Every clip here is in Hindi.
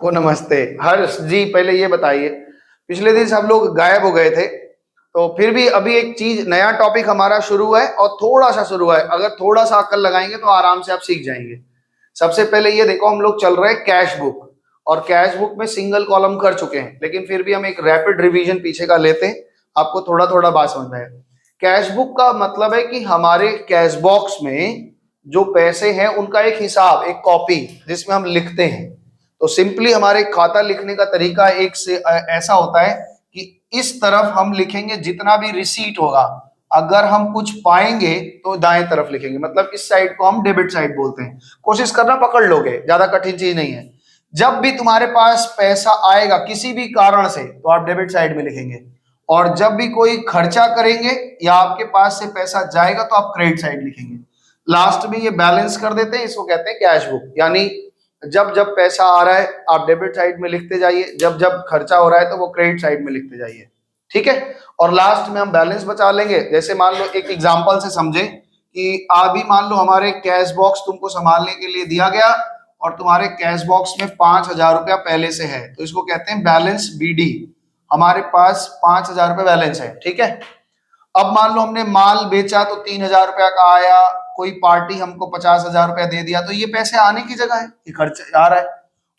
आपको नमस्ते। हर्ष जी, पहले ये बताइए, पिछले दिन सब लोग गायब हो गए थे, तो फिर भी अभी एक चीज नया टॉपिक हमारा शुरू है और थोड़ा सा शुरू है, अगर थोड़ा सा अक्ल लगाएंगे तो आराम से आप सीख जाएंगे। सबसे पहले ये देखो, हम लोग चल रहे हैं कैश बुक, और कैश बुक में सिंगल कॉलम कर चुके हैं, लेकिन फिर भी हम एक रैपिड रिवीजन पीछे का लेते हैं, आपको थोड़ा थोड़ा बात समझ में आए। कैश बुक का मतलब है कि हमारे कैश बॉक्स में जो पैसे हैं उनका एक हिसाब, एक कॉपी जिसमें हम लिखते हैं। तो सिंपली हमारे खाता लिखने का तरीका एक से ऐसा होता है कि इस तरफ हम लिखेंगे जितना भी रिसीट होगा, अगर हम कुछ पाएंगे तो दाएं तरफ लिखेंगे, मतलब इस साइड को हम डेबिट साइड बोलते हैं। कोशिश करना, पकड़ लोगे, ज्यादा कठिन चीज नहीं है। जब भी तुम्हारे पास पैसा आएगा किसी भी कारण से तो आप डेबिट साइड में लिखेंगे, और जब भी कोई खर्चा करेंगे या आपके पास से पैसा जाएगा तो आप क्रेडिट साइड लिखेंगे। लास्ट में ये बैलेंस कर देते हैं, इसको कहते हैं कैश बुक। यानी जब जब पैसा आ रहा है आप डेबिट साइड में लिखते जाइए, जब जब खर्चा हो रहा है तो वो क्रेडिट साइड में लिखते जाइए, ठीक है। और लास्ट में हम बैलेंस बचा लेंगे। जैसे मान लो, एक एग्जांपल से समझे कि अभी मान लो हमारे कैश बॉक्स तुमको संभालने के लिए दिया गया और तुम्हारे कैश बॉक्स में 5,000 रुपया पहले से है, तो इसको कहते हैं बैलेंस बीडी। हमारे पास 5,000 रुपये बैलेंस है, ठीक है। अब मान लो हमने माल बेचा तो 3,000 रुपया का आया, कोई पार्टी हमको 50,000 रुपया दे दिया, तो ये पैसे आने की जगह है, ये खर्चा आ रहा है।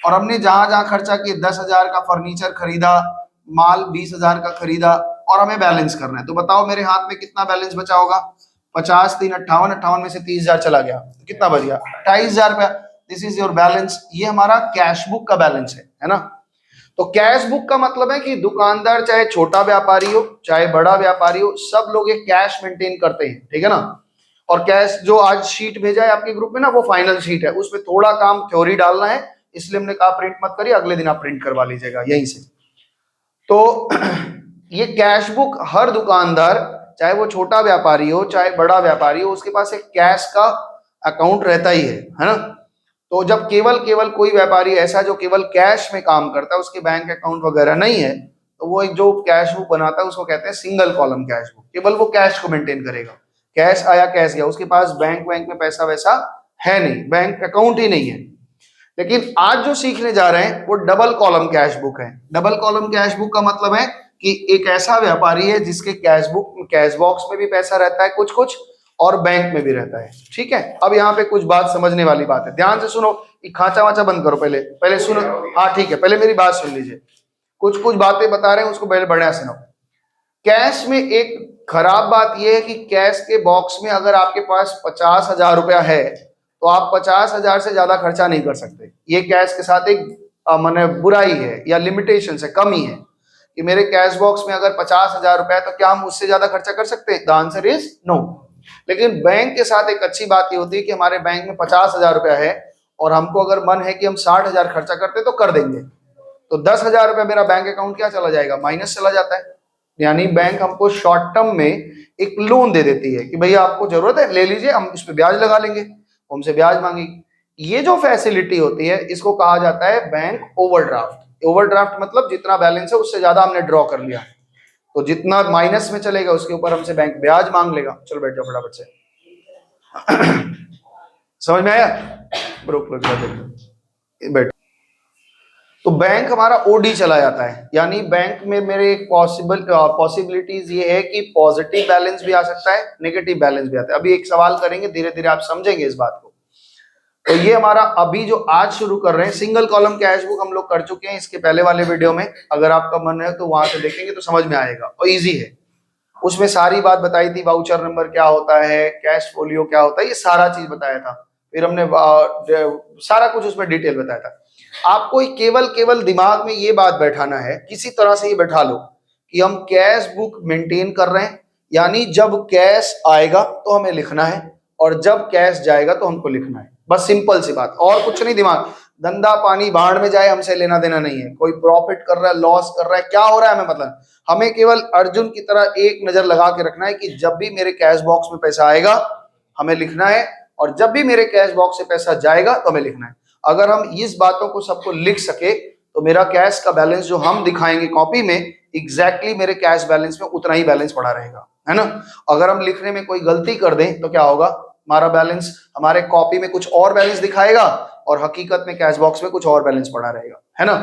और हमने जहां जहां खर्चा किए, 10,000 का फर्नीचर खरीदा, माल 20,000 का खरीदा, और हमें बैलेंस करना है। तो बताओ मेरे हाथ में कितना बैलेंस बचा होगा? 50 3 58, 58 में से 30,000 चला गया तो कितना बच गया? 28,000 रुपया। This is your balance. ये हमारा कैश बुक का बैलेंस है ना। तो कैश बुक का मतलब है कि दुकानदार, चाहे छोटा व्यापारी हो चाहे बड़ा व्यापारी हो, सब लोग एक कैश मेंटेन करते हैं, ठीक है ना। और कैश जो आज शीट भेजा है आपके ग्रुप में ना, वो फाइनल शीट है, उसमें थोड़ा काम थ्योरी डालना है, इसलिए हमने कहा प्रिंट मत करिए, अगले दिन आप प्रिंट करवा लीजिएगा यहीं से। तो ये कैश बुक हर दुकानदार, चाहे वो छोटा व्यापारी हो चाहे बड़ा व्यापारी हो, उसके पास एक कैश का अकाउंट रहता ही है ना। तो जब केवल कोई व्यापारी ऐसा जो केवल कैश में काम करता है, उसके बैंक अकाउंट वगैरह नहीं है, तो वो एक जो कैश बुक बनाता है उसको कहते हैं सिंगल कॉलम कैश बुक। केवल वो कैश को मेंटेन करेगा, कैश आया कैश गया, उसके पास बैंक में पैसा वैसा है नहीं, बैंक अकाउंट ही नहीं है। लेकिन आज जो सीखने जा रहे हैं वो डबल कॉलम कैश बुक है। डबल कॉलम कैश बुक का मतलब है कि एक ऐसा व्यापारी है जिसके कैश बॉक्स में भी पैसा रहता है कुछ कुछ, और बैंक में भी रहता है, ठीक है। अब यहाँ पे कुछ बात समझने वाली बात है, ध्यान से सुनो। खांचा वाचा बंद करो, पहले सुनो। हाँ ठीक है, पहले मेरी बात सुन लीजिए। कुछ कुछ बातें बता रहे हैं, उसको पहले बढ़िया सुनो। कैश में एक खराब बात यह है कि कैश के बॉक्स में अगर आपके पास 50,000 रुपया है तो आप 50,000 से ज्यादा खर्चा नहीं कर सकते। ये कैश के साथ एक माने बुराई है या लिमिटेशन है, कमी है कि मेरे कैश बॉक्स में अगर 50,000 रुपया है तो क्या हम उससे ज्यादा खर्चा कर सकते हैं? The answer is no. लेकिन बैंक के साथ एक अच्छी बात ये होती है कि हमारे बैंक में 50,000 रुपया है और हमको अगर मन है कि हम 60,000 खर्चा करते तो कर देंगे, तो 10,000 रुपया मेरा बैंक अकाउंट क्या चला जाएगा? माइनस चला जाता है। यानी बैंक हमको शॉर्ट टर्म में एक लोन दे देती है कि भैया आपको जरूरत है, ले लीजिए, हम इस पे ब्याज लगा लेंगे, हमसे ब्याज मांगेगी। ये जो फैसिलिटी होती है इसको कहा जाता है बैंक ओवरड्राफ्ट। ओवरड्राफ्ट मतलब जितना बैलेंस है उससे ज्यादा हमने ड्रॉ कर लिया, तो जितना माइनस में चलेगा उसके ऊपर हमसे बैंक ब्याज मांग लेगा। चलो बैठ जाओ फटाफट से। समझ में आया? बैठ। तो बैंक हमारा ओडी चला जाता है, यानी बैंक में मेरे एक पॉसिबिलिटीज ये है कि पॉजिटिव बैलेंस भी आ सकता है, नेगेटिव बैलेंस भी आता है। अभी एक सवाल करेंगे, धीरे धीरे आप समझेंगे इस बात को। तो ये हमारा अभी जो आज शुरू कर रहे हैं, सिंगल कॉलम कैश बुक हम लोग कर चुके हैं इसके पहले वाले वीडियो में, अगर आपका मन है तो वहां से देखेंगे तो समझ में आएगा, और इजी है। उसमें सारी बात बताई थी, वाउचर नंबर क्या होता है, कैश फोलियो क्या होता है, ये सारा चीज बताया था। फिर हमने सारा कुछ उसमें डिटेल बताया था। आपको केवल दिमाग में ये बात बैठाना है, किसी तरह से ये बैठा लो कि हम कैश बुक मेंटेन कर रहे हैं, यानी जब कैश आएगा तो हमें लिखना है और जब कैश जाएगा तो हमको लिखना है। बस सिंपल सी बात, और कुछ नहीं। दिमाग धंधा पानी बाढ़ में जाए, हमसे लेना देना नहीं है। कोई प्रॉफिट कर रहा है, लॉस कर रहा है, क्या हो रहा है हमें मतलब, हमें केवल अर्जुन की तरह एक नजर लगा के रखना है कि जब भी मेरे कैश बॉक्स में पैसा आएगा हमें लिखना है, और जब भी मेरे कैश बॉक्स से पैसा जाएगा तो हमें लिखना है। अगर हम इस बातों को सबको लिख सके तो मेरा कैश का बैलेंस जो हम दिखाएंगे कॉपी में, एग्जैक्टली मेरे कैश बैलेंस में उतना ही बैलेंस पड़ा रहेगा, है ना। अगर हम लिखने में कोई गलती कर दें तो क्या होगा? हमारा बैलेंस हमारे कॉपी में कुछ और बैलेंस दिखाएगा, और हकीकत में कैश बॉक्स में कुछ और बैलेंस पड़ा रहेगा, है ना।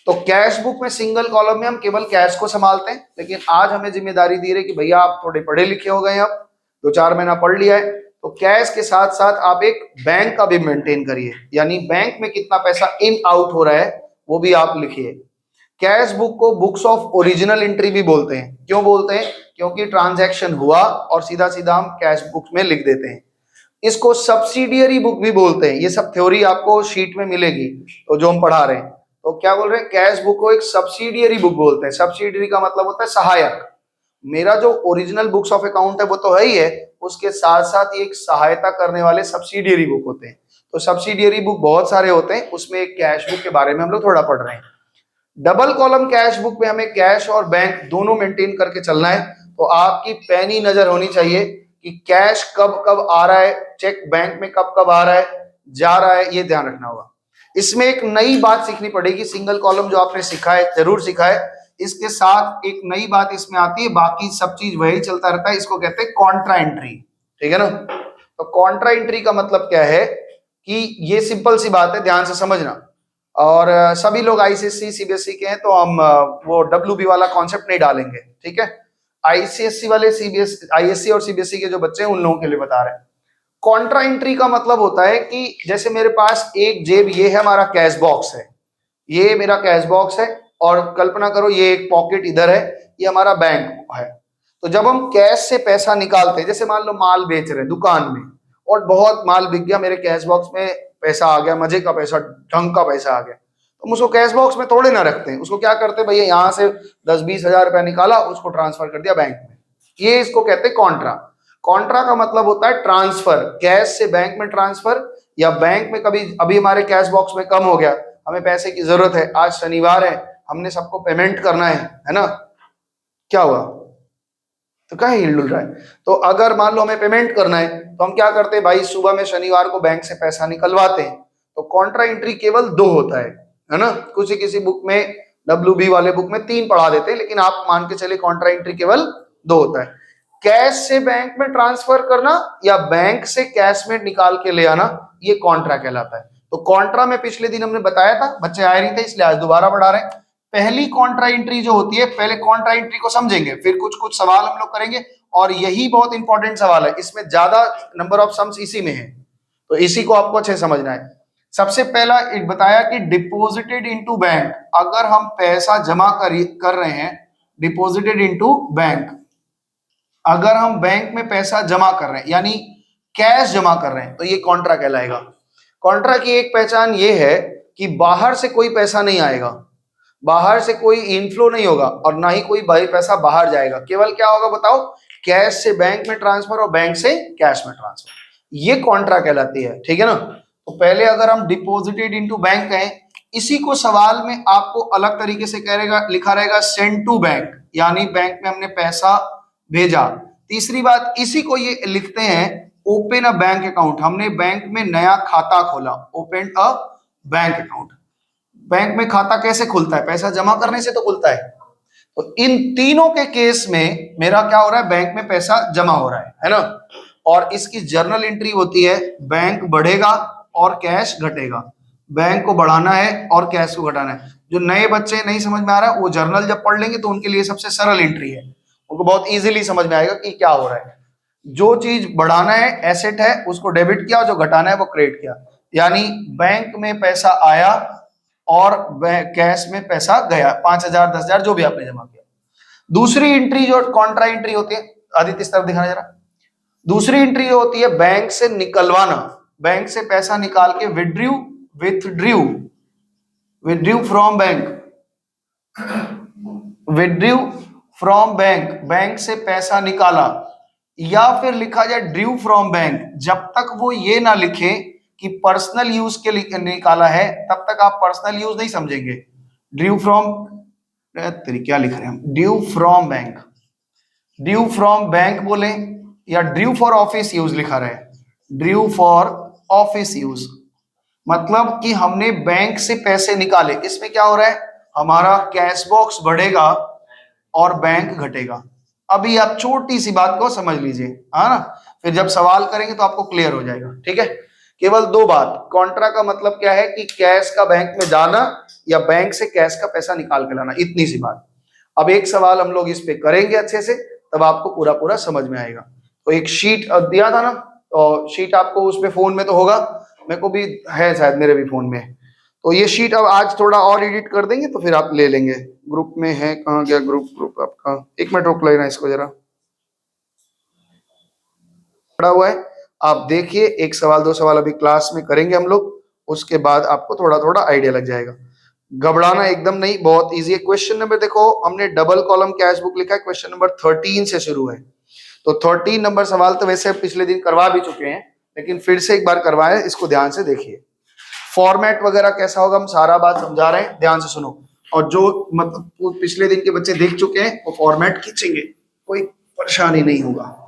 तो कैश बुक में सिंगल कॉलम में हम केवल कैश को संभालते हैं, लेकिन आज हमें जिम्मेदारी दी रही कि भैया आप थोड़े पढ़े लिखे हो गए, अब 2-4 महीना पढ़ लिया है, तो कैश के साथ साथ आप एक बैंक का भी मेंटेन करिए, यानी बैंक में कितना पैसा इन आउट हो रहा है वो भी आप लिखिए। कैश बुक को बुक्स ऑफ ओरिजिनल एंट्री भी बोलते हैं। क्यों बोलते हैं? क्योंकि ट्रांजैक्शन हुआ और सीधा सीधा हम कैश बुक में लिख देते हैं। इसको सब्सिडियरी बुक भी बोलते हैं। ये सब थ्योरी आपको शीट में मिलेगी, तो जो हम पढ़ा रहे हैं, तो क्या बोल रहे हैं, कैश बुक को एक सब्सिडियरी बुक बोलते हैं। सब्सिडियरी का मतलब होता है सहायक। मेरा जो ओरिजिनल बुक्स ऑफ अकाउंट है वो तो है ही है, उसके साथ साथ ये एक सहायता करने वाले सब्सिडियरी बुक होते हैं। तो सब्सिडियरी बुक बहुत सारे होते हैं, उसमें एक कैश बुक के बारे में हम लोग थोड़ा पढ़ रहे हैं। डबल कॉलम कैश बुक में हमें कैश और बैंक दोनों मेंटेन करके चलना है। तो आपकी पैनी नजर होनी चाहिए कि कैश कब कब आ रहा है, चेक बैंक में कब कब आ रहा है, जा रहा है, ये ध्यान रखना होगा। इसमें एक नई बात सीखनी पड़ेगी। सिंगल कॉलम जो आपने सीखा है, जरूर सीखा है, इसके साथ एक नई बात इसमें आती है, बाकी सब चीज वही चलता रहता है। इसको कहते हैं कॉन्ट्रा एंट्री, ठीक है ना। तो कॉन्ट्रा एंट्री का मतलब क्या है कि ये सिंपल सी बात है, ध्यान से समझना। और सभी लोग आईसीएससी सीबीएसई के हैं, तो हम वो डब्ल्यूबी वाला कॉन्सेप्ट नहीं डालेंगे, ठीक है। आईसीएससी वाले सीबीएसई, आईएससी और सीबीएसई के जो बच्चे हैं उन लोगों के लिए बता रहे हैं। कॉन्ट्रा एंट्री का मतलब होता है कि जैसे मेरे पास एक जेब, ये है हमारा कैश बॉक्स है, ये मेरा कैश बॉक्स है, और कल्पना करो ये एक पॉकेट इधर है, ये हमारा बैंक है। तो जब हम कैश से पैसा निकालते हैं, जैसे मान लो माल बेच रहे हैं दुकान में, और बहुत माल बिक गया, मेरे कैश बॉक्स में पैसा आ गया, मजे का पैसा, ढंग का पैसा आ गया, तो हम उसको कैश बॉक्स में थोड़े ना रखते हैं। उसको क्या करते हैं, भैया यहाँ से 10-20 हजार रुपया निकाला, उसको ट्रांसफर कर दिया बैंक में। ये इसको कहते हैं कॉन्ट्रा। कॉन्ट्रा का मतलब होता है ट्रांसफर, कैश से बैंक में ट्रांसफर, या बैंक में कभी अभी हमारे कैश बॉक्स में कम हो गया, हमें पैसे की जरूरत है, आज शनिवार है, हमने सबको पेमेंट करना है ना, क्या हुआ, तो क्या हिल डुल रहा है। तो अगर मान लो हमें पेमेंट करना है, तो हम क्या करते हैं भाई, सुबह में शनिवार को बैंक से पैसा निकलवाते हैं। तो कॉन्ट्रा एंट्री केवल 2 होता है ना। किसी बुक में, डब्ल्यूबी वाले बुक में 3 पढ़ा देते हैं, लेकिन आप मान के चले कॉन्ट्रा एंट्री केवल 2 होता है। कैश से बैंक में ट्रांसफर करना या बैंक से कैश में निकाल के ले आना, ये कॉन्ट्रा कहलाता है। तो कॉन्ट्रा में पिछले दिन हमने बताया था, बच्चे आए नहीं थे इसलिए आज दोबारा पढ़ा रहे हैं। पहली कॉन्ट्रा एंट्री जो होती है, पहले कॉन्ट्रा एंट्री को समझेंगे, फिर कुछ कुछ सवाल हम लोग करेंगे, और यही बहुत इंपॉर्टेंट सवाल है, इसमें ज्यादा नंबर ऑफ सम्स इसी में है, तो इसी को आपको अच्छे समझना है। सबसे पहला एक बताया कि डिपॉजिटेड इनटू बैंक, अगर हम पैसा जमा कर रहे हैं, डिपॉजिटेड इनटू बैंक, अगर हम बैंक में पैसा जमा कर रहे हैं यानी कैश जमा कर रहे हैं, तो ये कॉन्ट्रा कहलाएगा। कॉन्ट्रा की एक पहचान ये है कि बाहर से कोई पैसा नहीं आएगा, बाहर से कोई इनफ्लो नहीं होगा, और ना ही कोई पैसा बाहर जाएगा। केवल क्या होगा बताओ, कैश से बैंक में ट्रांसफर और बैंक से कैश में ट्रांसफर, ये कॉन्ट्रा कहलाती है, ठीक है ना। तो पहले अगर हम डिपॉजिटेड इनटू बैंक कहें, इसी को सवाल में आपको अलग तरीके से कहेगा, लिखा रहेगा सेंड टू बैंक, यानी बैंक में हमने पैसा भेजा। तीसरी बात, इसी को ये लिखते हैं ओपन अ बैंक अकाउंट, हमने बैंक में नया खाता खोला, open a bank account. Bank में खाता कैसे खुलता है, पैसा जमा करने से तो खुलता है। तो इन तीनों के केस में मेरा क्या हो रहा है, बैंक में पैसा जमा हो रहा है ना। और इसकी जर्नल एंट्री होती है, बैंक बढ़ेगा और कैश घटेगा, बैंक को बढ़ाना है और कैश को घटाना है। जो नए बच्चे नहीं समझ में आ रहा है, वो जर्नल जब पढ़ लेंगे तो उनके लिए सबसे सरल एंट्री है, उनको बहुत इजीली समझ में आएगा कि क्या हो रहा है। जो चीज बढ़ाना है, एसेट है, उसको डेबिट किया, जो घटाना है वो क्रेडिट किया। यानी बैंक में पैसा आया और कैश में पैसा गया, 5,000 10,000 जो भी आपने जमा किया। दूसरी एंट्री जो कॉन्ट्रा एंट्री होती है, आदित्य इस तरफ दिखाना जरा, दूसरी एंट्री होती है बैंक से निकलवाना, बैंक से पैसा निकाल के withdrew from bank, withdrew from bank, bank से पैसा निकाला, या फिर लिखा जाए ड्रू फ्रॉम बैंक। जब तक वो ये ना लिखे कि पर्सनल यूज के लिए निकाला है, तब तक आप पर्सनल यूज नहीं समझेंगे। ड्रू फ्रॉम, क्या लिख रहे हैं हम, due from bank, due from bank बोले, या ड्यू फॉर ऑफिस यूज लिखा रहे, ड्यू फॉर ऑफिस यूज, मतलब कि हमने बैंक से पैसे निकाले। इसमें क्या हो रहा है, हमारा कैश बॉक्स बढ़ेगा और बैंक घटेगा। अभी आप छोटी सी बात को समझ लीजिए, हाँ ना, फिर जब सवाल करेंगे तो आपको क्लियर हो जाएगा, ठीक है। केवल दो बात, कॉन्ट्रा का मतलब क्या है कि कैश का बैंक में जाना या बैंक से कैश का पैसा निकाल के लाना, इतनी सी बात। अब एक सवाल हम लोग इस पे करेंगे अच्छे से, तब आपको पूरा पूरा समझ में आएगा। तो एक शीट दिया था ना, तो शीट आपको उसमें फोन में तो होगा, मेरे को भी है शायद, मेरे भी फोन में। तो ये शीट अब आज थोड़ा और एडिट कर देंगे तो फिर आप ले लेंगे। ग्रुप में है, कहाँ गया ग्रुप आपका, एक मिनट रोक लेना इसको जरा, पड़ा हुआ है, आप देखिए। एक सवाल दो सवाल अभी क्लास में करेंगे हम लोग, उसके बाद आपको थोड़ा थोड़ा आइडिया लग जाएगा। घबराना एकदम नहीं, बहुत इजी है। क्वेश्चन नंबर देखो, हमने डबल कॉलम कैश बुक लिखा है, क्वेश्चन नंबर 13 से शुरू है। तो 13 नंबर सवाल तो वैसे पिछले दिन करवा भी चुके हैं, लेकिन फिर से एक बार करवाएं, इसको ध्यान से देखिए। फॉर्मेट वगैरह कैसा होगा हम सारा बात समझा रहे हैं, ध्यान से सुनो। और जो मतलब पिछले दिन के बच्चे देख चुके हैं वो फॉर्मेट खींचेंगे, कोई परेशानी नहीं होगा।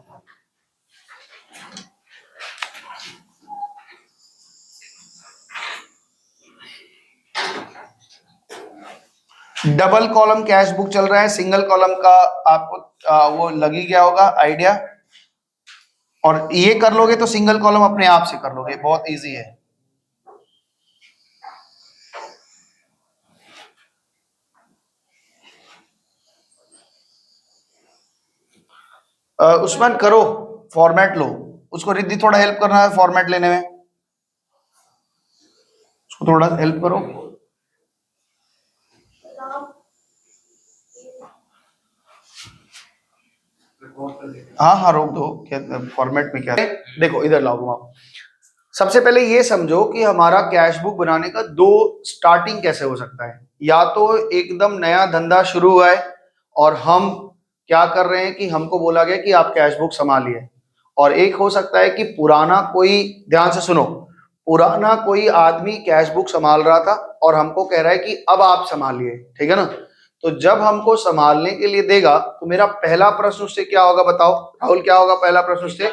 डबल कॉलम कैश बुक चल रहा है, सिंगल कॉलम का आपको वो लग ही गया होगा आइडिया। और ये कर लोगे तो सिंगल कॉलम अपने आप से कर लोगे, बहुत इजी है। उस्मान करो, फॉर्मेट लो, उसको रिद्धि थोड़ा हेल्प करना है फॉर्मेट लेने में, उसको थोड़ा हेल्प करो। हाँ हाँ रोक दो, क्या फॉर्मेट में क्या है? देखो इधर लाओ घुमाओ। सबसे पहले ये समझो कि हमारा कैश बुक बनाने का दो स्टार्टिंग कैसे हो सकता है। या तो एकदम नया धंधा शुरू हुआ है और हम क्या कर रहे हैं कि हमको बोला गया कि आप कैश बुक संभालिए, और एक हो सकता है कि पुराना कोई, ध्यान से सुनो, पुराना कोई आदमी कैश बुक संभाल रहा था और हमको कह रहा है कि अब आप संभालिए, ठीक है ना। तो जब हमको संभालने के लिए देगा तो मेरा पहला प्रश्न उससे क्या होगा, बताओ राहुल, क्या होगा पहला प्रश्न उससे,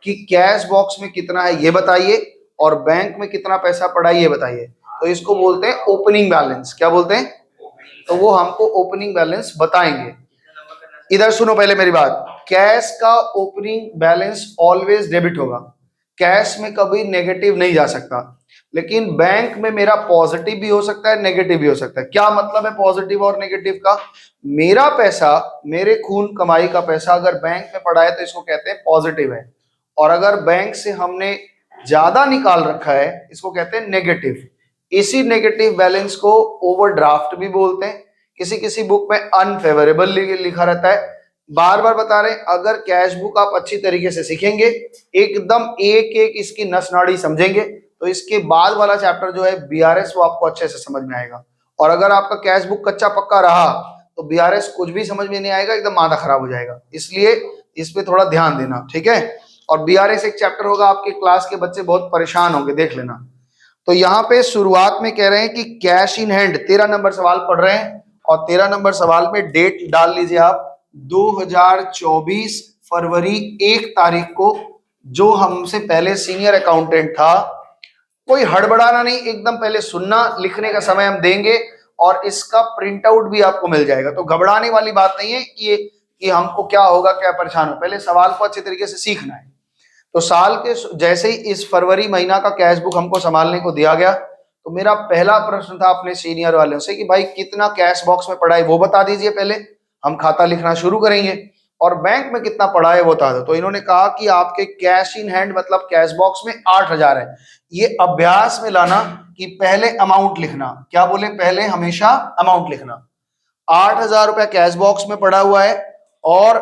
कि कैश बॉक्स में कितना है ये बताइए और बैंक में कितना पैसा पड़ा है ये बताइए। तो इसको बोलते हैं ओपनिंग बैलेंस। क्या बोलते हैं? तो वो हमको ओपनिंग बैलेंस बताएंगे। इधर सुनो पहले मेरी बात, कैश का ओपनिंग बैलेंस ऑलवेज डेबिट होगा, कैश में कभी नेगेटिव नहीं जा सकता। लेकिन बैंक में मेरा पॉजिटिव भी हो सकता है, नेगेटिव भी हो सकता है। क्या मतलब है पॉजिटिव और नेगेटिव का? मेरा पैसा, मेरे खून कमाई का पैसा अगर बैंक में पड़ा है तो इसको कहते हैं पॉजिटिव है, और अगर बैंक से हमने ज्यादा निकाल रखा है इसको कहते हैं नेगेटिव। इसी नेगेटिव बैलेंस को ओवरड्राफ्ट भी बोलते हैं, किसी किसी बुक में अनफेवरेबल लिखा रहता है। बार बार बता रहे हैं, अगर कैश बुक आप अच्छी तरीके से सीखेंगे, एकदम एक एक इसकी नस नाड़ी समझेंगे, तो इसके बाद वाला चैप्टर जो है बीआरएस, वो आपको अच्छे से समझ में आएगा। और अगर आपका कैश बुक कच्चा पक्का रहा तो बीआरएस कुछ भी समझ में नहीं आएगा, एकदम माथा खराब हो जाएगा। इसलिए इस पे थोड़ा ध्यान देना, ठीक है। और बीआरएस एक चैप्टर होगा, आपके क्लास के बच्चे बहुत परेशान होंगे, देख लेना। तो यहाँ पे शुरुआत में कह रहे हैं कि कैश इन हैंड, 13 नंबर सवाल पढ़ रहे हैं, और 13 नंबर सवाल में डेट डाल लीजिए आप, 2024 फरवरी 1 तारीख को। जो हमसे पहले सीनियर अकाउंटेंट था, कोई हड़बड़ाना नहीं, एकदम पहले सुनना, लिखने का समय हम देंगे और इसका प्रिंट आउट भी आपको मिल जाएगा। तो घबराने वाली बात नहीं है कि हमको क्या होगा, क्या परेशान हो, पहले सवाल को अच्छे तरीके से सीखना है। तो साल के जैसे ही इस फरवरी महीना का कैश बुक हमको संभालने को दिया गया, तो मेरा पहला प्रश्न था अपने सीनियर वालों से कि भाई कितना कैश बॉक्स में पड़ा है वो बता दीजिए, पहले हम खाता लिखना शुरू करेंगे, और बैंक में कितना पड़ा है वो बता दो। तो इन्होंने कहा कि आपके कैश इन हैंड मतलब कैश बॉक्स में 8,000 है। ये अभ्यास में लाना कि पहले अमाउंट लिखना, क्या बोले, पहले हमेशा अमाउंट लिखना। 8,000 रुपया कैश बॉक्स में पड़ा हुआ है, और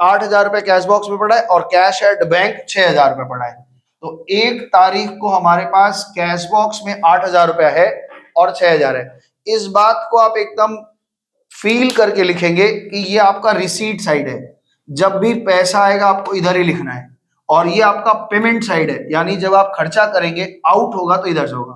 8,000 रुपया कैश बॉक्स में पड़ा है, और कैश एट बैंक 6,000 रुपया पड़ा है। तो 1 तारीख को हमारे पास कैश बॉक्स में 8,000 रुपया है और 6,000 है। इस बात को आप एकदम फील करके लिखेंगे कि ये आपका रिसीट साइड है, जब भी पैसा आएगा आपको इधर ही लिखना है। और ये आपका पेमेंट साइड है, यानी जब आप खर्चा करेंगे आउट होगा तो इधर से होगा।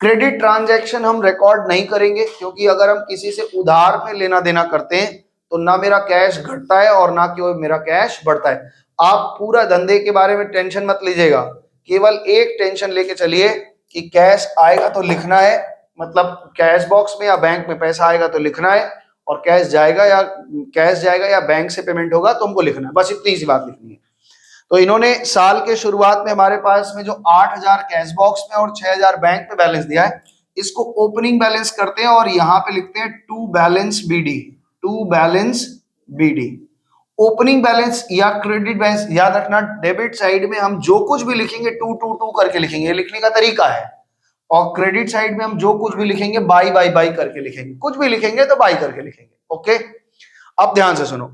क्रेडिट ट्रांजैक्शन हम रिकॉर्ड नहीं करेंगे, क्योंकि अगर हम किसी से उधार में लेना देना करते हैं तो ना मेरा कैश घटता है और ना कि मेरा कैश बढ़ता है। आप पूरा धंधे के बारे में टेंशन मत लीजिएगा, केवल एक टेंशन लेके चलिए कि कैश आएगा तो लिखना है, मतलब कैश बॉक्स में या बैंक में पैसा आएगा तो लिखना है, और कैश जाएगा या बैंक से पेमेंट होगा तो हमको लिखना है, बस इतनी सी बात लिखनी है। तो इन्होंने साल के शुरुआत में हमारे पास में जो 8,000 कैश बॉक्स में और 6,000 बैंक पे बैलेंस दिया है, इसको ओपनिंग बैलेंस करते हैं और यहाँ पे लिखते हैं to balance BD, to balance BD. Opening balance या क्रेडिट बैलेंस, याद रखना डेबिट साइड में हम जो कुछ भी लिखेंगे टू टू टू करके लिखेंगे, ये लिखने का तरीका है। और क्रेडिट साइड में हम जो कुछ भी लिखेंगे बाई बाई बाई करके लिखेंगे, कुछ भी लिखेंगे तो बाई करके लिखेंगे। ओके, अब ध्यान से सुनो,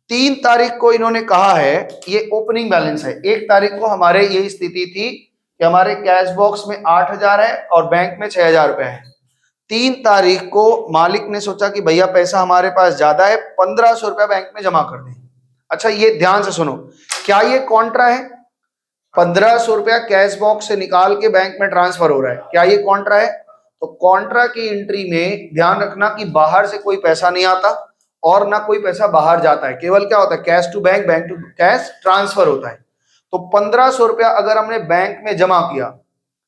3 तारीख को इन्होंने कहा है, ये ओपनिंग बैलेंस है। 1 तारीख को हमारे ये स्थिति थी कि हमारे कैश बॉक्स में 8,000 है और बैंक में 6,000 रुपए है। 3 तारीख को मालिक ने सोचा कि भैया पैसा हमारे पास ज्यादा है, 1,500 रुपया बैंक में जमा कर दें। अच्छा, ये ध्यान से सुनो, क्या ये कॉन्ट्रा है? 1,500 रुपया कैश बॉक्स से निकाल के बैंक में ट्रांसफर हो रहा है, क्या ये कॉन्ट्रा है? तो कॉन्ट्रा की एंट्री में ध्यान रखना कि बाहर से कोई पैसा नहीं आता और ना कोई पैसा बाहर जाता है, केवल क्या होता है, cash to bank, bank to cash transfer होता है। तो 1,500 रुपया अगर हमने बैंक में जमा किया,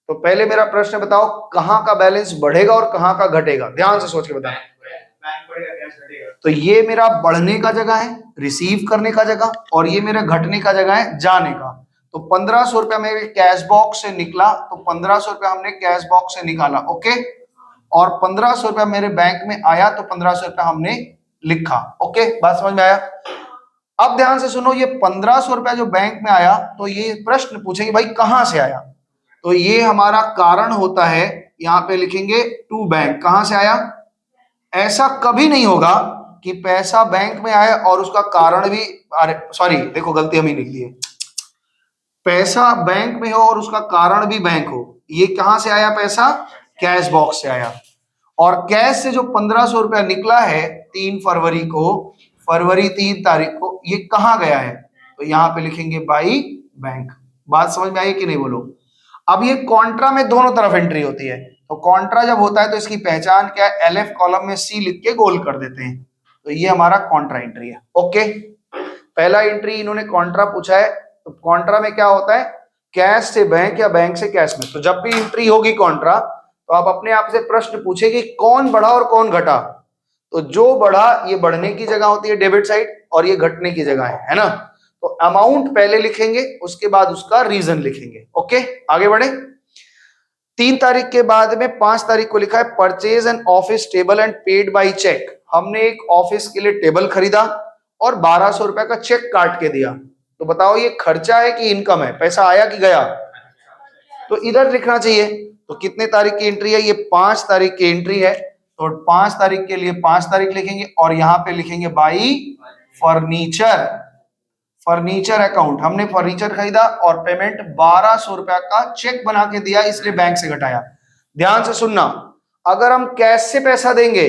तो पहले मेरा प्रश्न बताओ, कहां का बैलेंस बढ़ेगा और कहां का घटेगा? ध्यान से सोच के बताना। तो ये मेरा बढ़ने का जगह है, रिसीव करने का जगह, और ये मेरा घटने का जगह है, जाने का। तो 1,500 रुपया मेरे कैश बॉक्स से निकला, तो 1,500 रुपया हमने कैश बॉक्स से निकाला, ओके। और 1,500 रुपया मेरे बैंक में आया, तो 1,500 रुपया हमने लिखा, ओके। बात समझ में आया? अब ध्यान से सुनो, ये 1,500 रुपया जो बैंक में आया, तो ये प्रश्न पूछेंगे भाई कहां से आया, तो ये हमारा कारण होता है, यहां पे लिखेंगे टू बैंक, कहां से आया। ऐसा कभी नहीं होगा कि पैसा बैंक में आए और उसका कारण भी, अरे सॉरी देखो गलती हम ही लिख दिए, पैसा बैंक में हो और उसका कारण भी बैंक हो। ये कहां से आया पैसा? कैश बॉक्स से आया। और कैश से जो 1,500 रुपया निकला है 3 फरवरी को, फरवरी 3 तारीख को, ये कहां गया है? तो यहां पे लिखेंगे बाई बैंक। बात समझ में आई कि नहीं बोलो? अब ये कॉन्ट्रा में दोनों तरफ एंट्री होती है, तो कॉन्ट्रा जब होता है तो इसकी पहचान क्या है? LF कॉलम में C लिख के गोल कर देते हैं, तो ये हमारा कॉन्ट्रा एंट्री है, ओके। पहला एंट्री इन्होंने कॉन्ट्रा पूछा है, तो कॉन्ट्रा में क्या होता है? कैश से बैंक या बैंक से कैश में। तो जब भी एंट्री होगी कॉन्ट्रा, तो आप अपने आप से प्रश्न पूछेगी कौन बढ़ा और कौन घटा। तो जो बढ़ा ये बढ़ने की जगह होती है डेबिट साइड, और ये घटने की जगह है ना। तो अमाउंट पहले लिखेंगे, उसके बाद उसका रीजन लिखेंगे, ओके। आगे बढ़े। 3 तारीख के बाद में 5 तारीख को लिखा है purchase an office table and paid by cheque. हमने एक ऑफिस के लिए टेबल खरीदा और 1,200 रुपए का चेक काट के दिया। तो बताओ ये खर्चा है कि इनकम है? पैसा आया कि गया? तो इधर लिखना चाहिए। तो कितने तारीख की एंट्री है? ये 5 तारीख की एंट्री है। तो 5 तारीख के लिए 5 तारीख लिखेंगे और यहाँ पे लिखेंगे बाई फर्नीचर, फर्नीचर अकाउंट। हमने फर्नीचर खरीदा और पेमेंट 1,200 रुपया का चेक बना के दिया, इसलिए बैंक से घटाया। ध्यान से सुनना, अगर हम कैश से पैसा देंगे,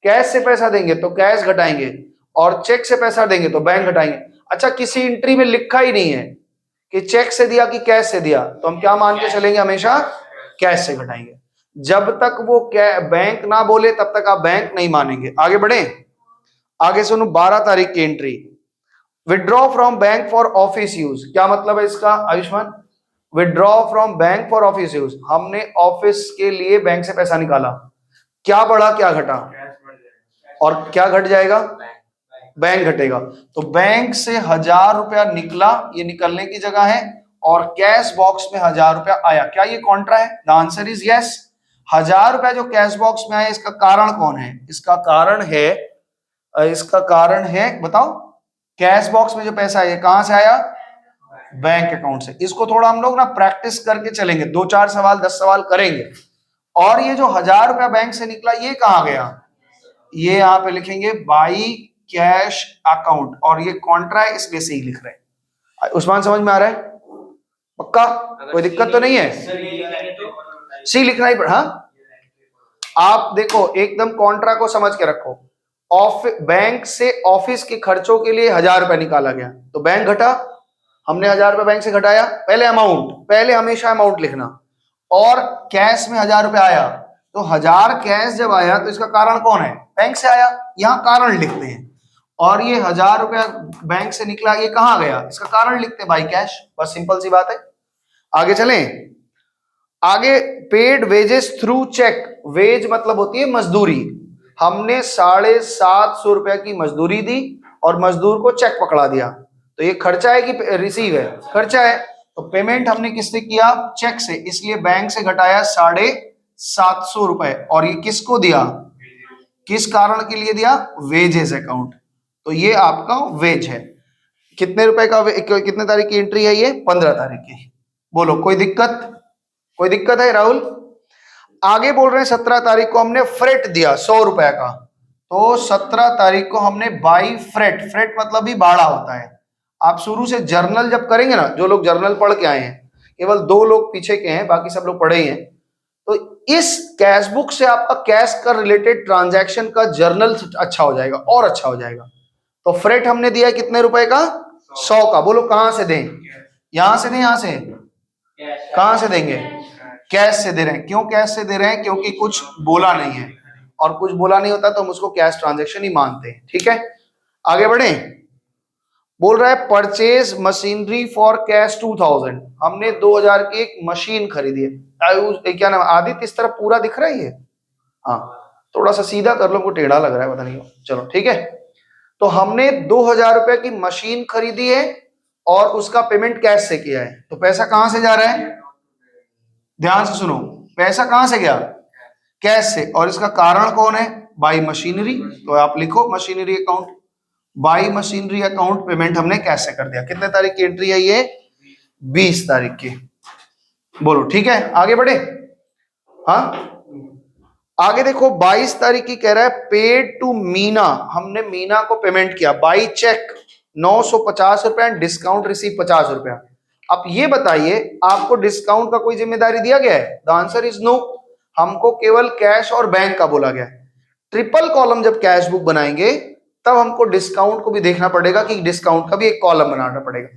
कैश से पैसा देंगे तो कैश घटाएंगे, और चेक से पैसा देंगे तो बैंक घटाएंगे। अच्छा, किसी एंट्री में लिखा ही नहीं है कि चेक से दिया कि कैश से दिया, तो हम क्या मान के चलेंगे? हमेशा कैश से घटाएंगे। जब तक वो बैंक ना बोले तब तक आप बैंक नहीं मानेंगे। आगे बढ़े। आगे सुनो, 12 तारीख की entry, withdraw from bank for office use. क्या मतलब है इसका Ayushman? Withdraw from bank for office use, हमने ऑफिस के लिए बैंक से पैसा निकाला, क्या बढ़ा क्या घटा? और क्या घट जाएगा? बैंक घटेगा। तो बैंक से 1,000 रुपया निकला, ये निकलने की जगह है, और कैश बॉक्स में 1,000 रुपया आया। क्या ये कॉन्ट्रा है? The answer is yes. 1,000 रुपया जो कैश बॉक्स में आया, इसका कारण कौन है? इसका कारण है बताओ, कैश बॉक्स में जो पैसा है कहां से आया? बैंक अकाउंट से। इसको थोड़ा हम लोग ना प्रैक्टिस करके चलेंगे, 2-4 सवाल 10 सवाल करेंगे। और ये जो 1,000 रुपया बैंक से निकला, ये कहां गया? ये यहां पे लिखेंगे बाई कैश अकाउंट, और ये कॉन्ट्रा है इसलिए सही लिख रहे हैं। उस्मान समझ में आ रहा है? पक्का? कोई दिक्कत तो नहीं है? सी लिखना ही पड़ा। हाँ, आप देखो एकदम कॉन्ट्रा को समझ के रखो। बैंक से ऑफिस के खर्चों के लिए 1,000 रुपया निकाला गया, तो बैंक घटा, हमने 1,000 रुपया बैंक से घटाया। पहले अमाउंट, पहले हमेशा अमाउंट लिखना। और कैश में 1,000 रुपया आया, तो 1,000 कैश जब आया तो इसका कारण कौन है? बैंक से आया, यहां कारण लिखते हैं। और ये 1,000 रुपया बैंक से निकला, ये कहां गया? इसका कारण लिखते हैं बाई कैश। बस सिंपल सी बात है। आगे चलें। आगे, paid wages through cheque. Wage मतलब होती है मजदूरी। हमने 750 रुपया की मजदूरी दी और मजदूर को चेक पकड़ा दिया, तो ये खर्चा है कि रिसीव है? खर्चा है। तो पेमेंट हमने किससे किया? चेक से, इसलिए बैंक से घटाया 750 रुपए। और ये किसको दिया? किस कारण के लिए दिया? Wages account. तो ये आपका वेज है। कितने रुपए का, कितने तारीख की एंट्री है ये? 15 तारीख की। बोलो कोई दिक्कत? कोई दिक्कत है राहुल? आगे बोल रहे हैं 17 तारीख को हमने फ्रेट दिया 100 रुपए का। तो 17 तारीख को हमने बाई फ्रेट, फ्रेट मतलब ही भाड़ा होता है। आप शुरू से जर्नल जब करेंगे ना, जो लोग जर्नल पढ़ के आए हैं, केवल 2 लोग पीछे के हैं, बाकी सब लोग पढ़े ही हैं, तो इस कैश बुक से आपका कैश का रिलेटेड ट्रांजैक्शन का जर्नल अच्छा हो जाएगा और अच्छा हो जाएगा। तो फ्रेट हमने दिया कितने रुपए का? 100 का। बोलो कहां से दें? यहां से दें? यहां से? कहां से देंगे? कैश से दे रहे हैं। क्यों कैश से दे रहे हैं? क्योंकि कुछ बोला नहीं है, और कुछ बोला नहीं होता तो हम उसको कैश ट्रांजैक्शन ही मानते हैं। ठीक है, आगे बढ़े। बोल रहा है परचेज मशीनरी फॉर कैश 2000। हमने 2000 की एक मशीन खरीदी है। क्या नाम? आदित्य, इस तरह पूरा दिख रहा है ये? हाँ, थोड़ा सा सीधा कर लो, को टेढ़ा लग रहा है, पता नहीं। चलो ठीक है। तो हमने 2000 रुपए की मशीन खरीदी है और उसका पेमेंट कैश से किया है। तो पैसा कहां से जा रहा है? ध्यान से सुनो, पैसा कहां से गया? कैश से। और इसका कारण कौन है? By machinery. तो आप लिखो machinery account. By machinery account payment हमने कैश से कर दिया। कितने तारीख की एंट्री है ये? 20 तारीख की। बोलो ठीक है, आगे बढ़े। हाँ, आगे देखो 22 तारीख की कह रहा है पेड टू मीना। हमने मीना को पेमेंट किया बाई चेक 950 रुपया एंड डिस्काउंट रिसीव 50 रुपया। अब ये बताइए, आपको डिस्काउंट का कोई जिम्मेदारी दिया गया है? The answer is no. हमको केवल कैश और बैंक का बोला गया है। ट्रिपल कॉलम जब कैश बुक बनाएंगे तब हमको डिस्काउंट को भी देखना पड़ेगा कि डिस्काउंट का भी एक कॉलम बनाना पड़ेगा।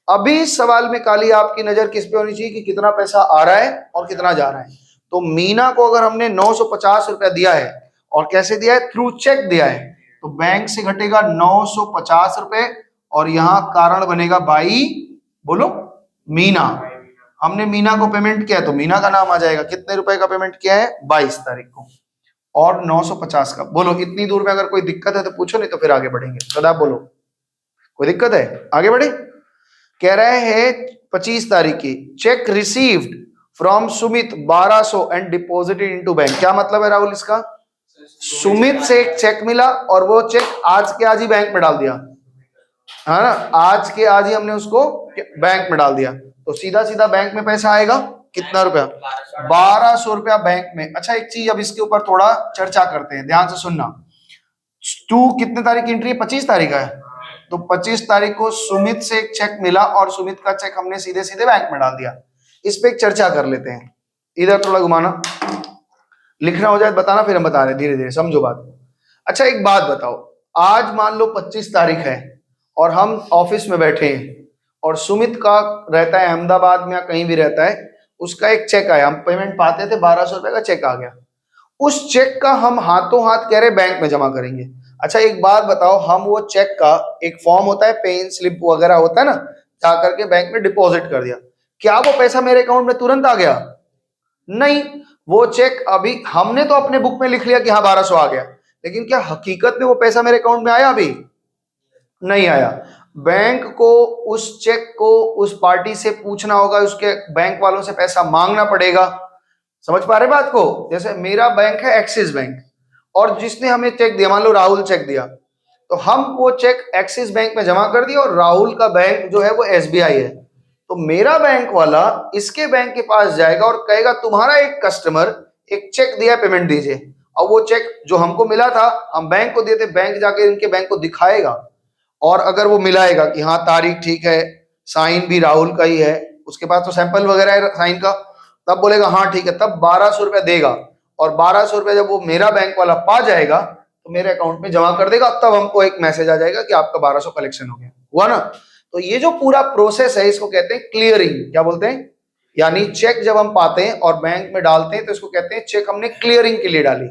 अभी इस सवाल में काली आपकी नजर किस पे होनी चाहिए कि कितना पैसा आ रहा है और कितना जा रहा है। तो मीना को अगर हमने 950 रुपया दिया है, और कैसे दिया है? थ्रू चेक दिया है, तो बैंक से घटेगा 950 रुपए, और यहां कारण बनेगा बाई, बोलो, मीना। हमने मीना को पेमेंट किया है तो मीना का नाम आ जाएगा। कितने रुपए का पेमेंट किया है? 22 तारीख को, और 950 का। बोलो इतनी दूर में अगर कोई दिक्कत है तो पूछो, नहीं तो फिर आगे बढ़ेंगे। सदा बोलो कोई दिक्कत है? आगे बढ़े। कह रहे हैं 25 तारीख की check received from Sumit 1200 and deposited into bank. क्या मतलब है राहुल इसका? सुमित से एक चेक मिला और वो चेक आज के आज ही बैंक में डाल दिया, है ना? आज के आज ही हमने उसको बैंक में डाल दिया, तो सीधा सीधा बैंक में पैसा आएगा। कितना रुपया? 1200 रुपया बैंक में। अच्छा एक चीज अब इसके ऊपर थोड़ा चर्चा करते हैं, ध्यान से सुनना। कितने तारीख की एंट्री है? 25 तारीख है। तो 25 तारीख को सुमित से एक चेक मिला और सुमित का चेक हमने सीधे सीधे बैंक में डाल दिया। इस पे एक चर्चा कर लेते हैं। इधर थोड़ा घुमाना, लिखना हो जाए बताना, फिर हम बता रहे धीरे धीरे, समझो बात। अच्छा एक बात बताओ, आज मान लो 25 तारीख है और हम ऑफिस में बैठे हैं, और सुमित का रहता है अहमदाबाद में या कहीं भी रहता है, उसका एक चेक आया, हम पेमेंट पाते थे, 1200 रुपए का चेक आ गया। उस चेक का हम हाथों हाथ कह रहे बैंक में जमा करेंगे। अच्छा एक बात बताओ, हम वो चेक का एक फॉर्म होता है, पेन स्लिप वगैरह होता है ना, जा करके बैंक में डिपॉजिट कर दिया, क्या वो पैसा मेरे अकाउंट में तुरंत आ गया? नहीं, वो चेक अभी हमने तो अपने बुक में लिख लिया कि हाँ 1200 आ गया, लेकिन क्या हकीकत में वो पैसा मेरे अकाउंट में आया? अभी नहीं आया। बैंक को उस चेक को उस पार्टी से पूछना होगा, उसके बैंक वालों से पैसा मांगना पड़ेगा। समझ पा रहे बात को? जैसे मेरा बैंक है एक्सिस बैंक, और जिसने हमें चेक दिया, मान लो राहुल चेक दिया, तो हम वो चेक एक्सिस बैंक में जमा कर दिया, और राहुल का बैंक जो है वो एसबीआई है, तो मेरा बैंक वाला इसके बैंक के पास जाएगा और कहेगा तुम्हारा एक कस्टमर एक चेक दिया, पेमेंट दीजिए। और वो चेक जो हमको मिला था हम बैंक को दिए थे, बैंक जाके इनके बैंक को दिखाएगा, और अगर वो मिलाएगा कि हाँ तारीख ठीक है, साइन भी राहुल का ही है, उसके पास तो सैंपल वगैरह है साइन का, तब बोलेगा हाँ ठीक है, तब 1200 रुपया देगा। और 1200 रुपया जब वो मेरा बैंक वाला पा जाएगा तो मेरे अकाउंट में जमा कर देगा, तब हमको एक मैसेज आ जाएगा कि आपका 1200 कलेक्शन हो गया। हुआ ना? तो ये जो पूरा प्रोसेस है इसको कहते हैं क्लियरिंग। क्या बोलते हैं? यानी चेक जब हम पाते हैं और बैंक में डालते हैं तो इसको कहते हैं चेक हमने क्लियरिंग के लिए डाली।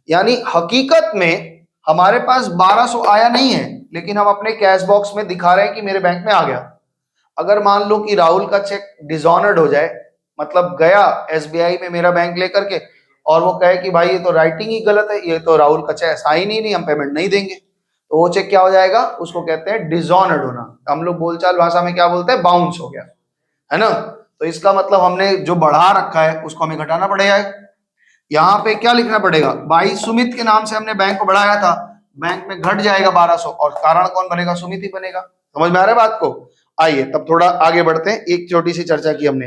यानी हकीकत में हमारे पास 1200 आया नहीं है, लेकिन हम अपने कैश बॉक्स में दिखा रहे हैं कि मेरे बैंक में आ गया। अगर मान लो कि राहुल का चेक डिसऑनर्ड हो जाए, मतलब गया एसबीआई में मेरा बैंक लेकर के, और वो कहे कि भाई ये तो राइटिंग ही गलत है, ये तो राहुल का चेक साइन ही नहीं, हम पेमेंट नहीं देंगे, तो वो चेक क्या हो जाएगा, उसको कहते हैं डिसऑनर्ड होना। हम लोग बोलचाल भाषा में क्या बोलते हैं, बाउंस हो गया, है ना। तो इसका मतलब हमने जो बढ़ा रखा है उसको हमें घटाना पड़ेगा। यहाँ पे क्या लिखना पड़ेगा, भाई सुमित के नाम से हमने बैंक को बढ़ाया था, बैंक में घट जाएगा 1200, और कारण कौन बनेगा, सुमित ही बनेगा। समझ में आ रहा है बात को। आइए तब थोड़ा आगे बढ़ते हैं, एक छोटी सी चर्चा की हमने।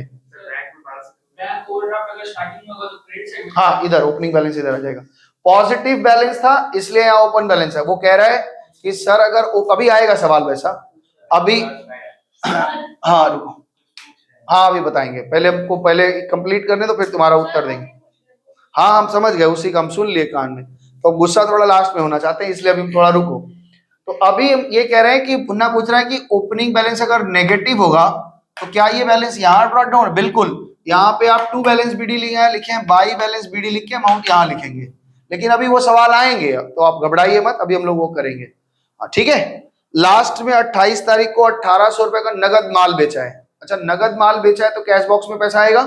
हाँ, इधर ओपनिंग बैलेंस इधर आ जाएगा। पॉजिटिव बैलेंस था इसलिए यहाँ ओपन बैलेंस है। वो कह रहा है कि सर अगर वो कभी आएगा सवाल वैसा, अभी हाँ रुको, हाँ अभी बताएंगे, पहले हमको पहले कंप्लीट करने तो फिर तुम्हारा उत्तर देंगे। हाँ हम समझ गए, उसी का हम सुन लिए कान में, तो गुस्सा थोड़ा लास्ट में होना चाहते हैं इसलिए अभी थोड़ा रुको। तो अभी हम ये कह रहे हैं कि पुन्ना पूछ रहा है कि ओपनिंग बैलेंस अगर नेगेटिव होगा तो क्या ये बैलेंस यहाँ ब्रॉट डाउन, बिल्कुल। यहाँ पे आप टू बैलेंस बीडी लिखे हैं, बाई बैलेंस बीडी लिख के अमाउंट यहाँ लिखेंगे, लेकिन अभी वो सवाल आएंगे तो आप घबराइए मत, अभी हम लोग वो करेंगे। ठीक है। लास्ट में 28 तारीख को 1800 रुपए का नगद माल बेचा है। अच्छा, नगद माल बेचा है तो कैश बॉक्स में पैसा आएगा,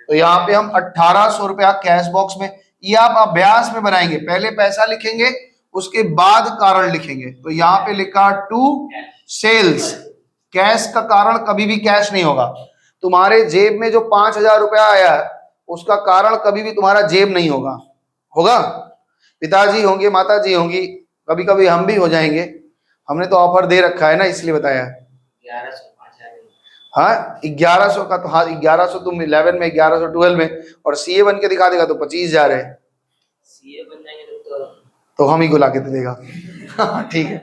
तो यहाँ पे हम 1800 रुपया कैश बॉक्स में, ये आप अभ्यास में बनाएंगे, पहले पैसा लिखेंगे उसके बाद कारण लिखेंगे। तो यहाँ पे लिखा टू सेल्स, कैश का कारण कभी भी कैश नहीं होगा। तुम्हारे जेब में जो 5000 रुपया आया है उसका कारण कभी भी तुम्हारा जेब नहीं होगा, होगा पिताजी होंगे, माताजी होंगी, कभी कभी हम भी हो जाएंगे, हमने तो ऑफर दे रखा है ना इसलिए बताया। 1100 हाँ 1100 का, तो हाँ 1100 तुम 11 में, 1100 12 में, और सीए बन के दिखा देगा तो 25,000 है, सीए बन जाएंगे तो हम ही को ला के दे देगा। ठीक है,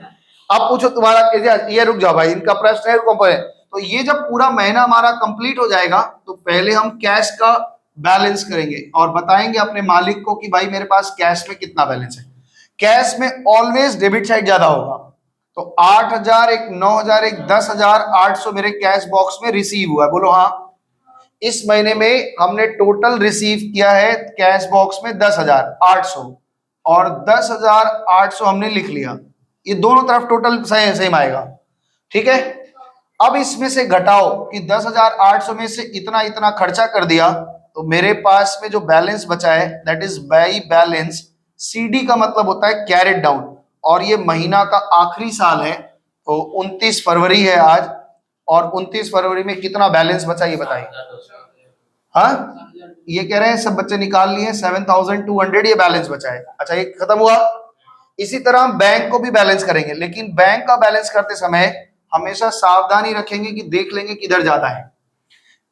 अब पूछो तुम्हारा, ये रुक जाओ भाई, इनका प्रश्न है रुको। तो ये जब पूरा महीना हमारा कंप्लीट हो जाएगा तो पहले हम कैश का बैलेंस करेंगे और बताएंगे अपने मालिक को कि भाई मेरे पास कैश में कितना बैलेंस है। कैश में ऑलवेज डेबिट साइड ज्यादा होगा, तो 8000 एक 9000 एक 10,800 मेरे कैश बॉक्स में रिसीव हुआ है, बोलो हाँ। इस महीने में हमने टोटल रिसीव किया है कैश बॉक्स में 10,800, और 10,800 हमने लिख लिया, ये दोनों तरफ टोटल सेम आएगा। ठीक है, अब इसमें से घटाओ कि 10,800 में से इतना इतना खर्चा कर दिया, तो मेरे पास में जो बैलेंस बचा है that is by balance. CD का मतलब होता है कैरेट डाउन, और ये महीना का आखिरी साल है, तो 29 फरवरी है आज, और 29 फरवरी में कितना बैलेंस बचा ये बताइए। हाँ ये कह रहे हैं सब बच्चे निकाल लिए 7,200 ये बैलेंस बचा है। अच्छा ये खत्म हुआ। इसी तरह हम बैंक को भी बैलेंस करेंगे, लेकिन बैंक का बैलेंस करते समय हमेशा सावधानी रखेंगे कि देख लेंगे किधर ज्यादा है।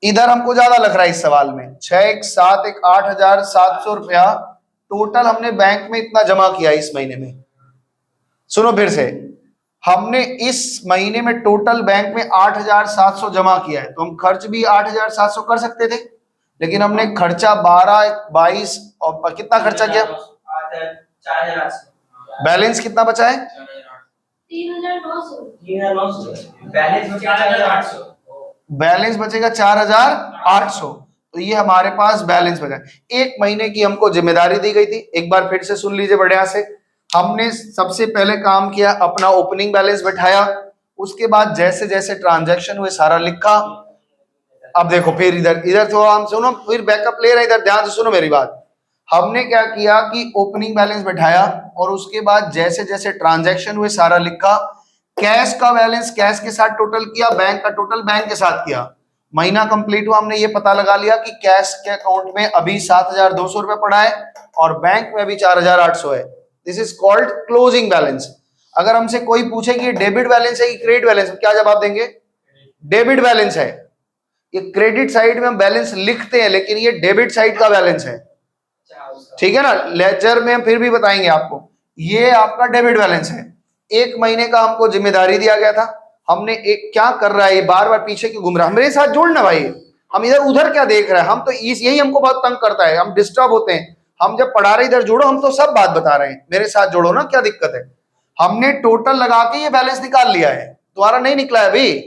इधर हमको ज्यादा लग रहा है इस सवाल में, 6 एक 7 एक 8,700 रुपया टोटल हमने बैंक में इतना जमा किया इस महीने में। सुनो फिर से, हमने इस महीने में टोटल बैंक में 8,700 जमा किया है, तो हम खर्च भी 8,700 कर सकते थे, लेकिन हमने खर्चा 12 22 और कितना खर्चा किया, 4,800। बैलेंस कितना बचा है, 3,900। बैलेंस बचेगा 4,800, तो ये हमारे पास बैलेंस बचा। एक महीने की हमको जिम्मेदारी दी गई थी, एक बार फिर से सुन लीजिए बढ़िया से। हमने सबसे पहले काम किया, अपना ओपनिंग बैलेंस बैठाया, उसके बाद जैसे जैसे ट्रांजैक्शन हुए सारा लिखा। अब देखो फिर इधर थोड़ा हम सुनो, फिर बैकअप ले रहे, इधर ध्यान से सुनो मेरी बात। हमने क्या किया कि ओपनिंग बैलेंस बैठाया और उसके बाद जैसे जैसे ट्रांजैक्शन हुए सारा लिखा। कैश का बैलेंस कैश के साथ टोटल किया, बैंक का टोटल बैंक के साथ किया। महीना कंप्लीट हुआ, हमने ये पता लगा लिया कि कैश के अकाउंट में अभी 7,200 रुपए पड़ा है और बैंक में अभी 4,800 है। This is called closing balance. अगर हमसे कोई पूछे कि डेबिट बैलेंस है कि क्रेडिट बैलेंस, क्या जवाब देंगे, डेबिट बैलेंस है। ये क्रेडिट साइड में हम बैलेंस लिखते हैं, लेकिन ये डेबिट साइड का बैलेंस है, ठीक है ना। लेजर में फिर भी बताएंगे आपको, ये आपका डेबिट बैलेंस है। एक महीने का हमको जिम्मेदारी दिया गया था, हमने एक क्या कर रहा है ये बार बार पीछे क्यों घूम रहा है, मेरे साथ जोड़ना भाई, हम इधर उधर क्या देख रहे हैं, हम तो यही हमको बहुत तंग करता है, हम डिस्टर्ब होते हैं। हम जब पढ़ा रहे इधर जोड़ो, हम तो सब बात बता रहे हैं, मेरे साथ जोड़ो ना, क्या दिक्कत है। हमने टोटल लगा के ये बैलेंस निकाल लिया है, तुम्हारा नहीं निकला है अभी,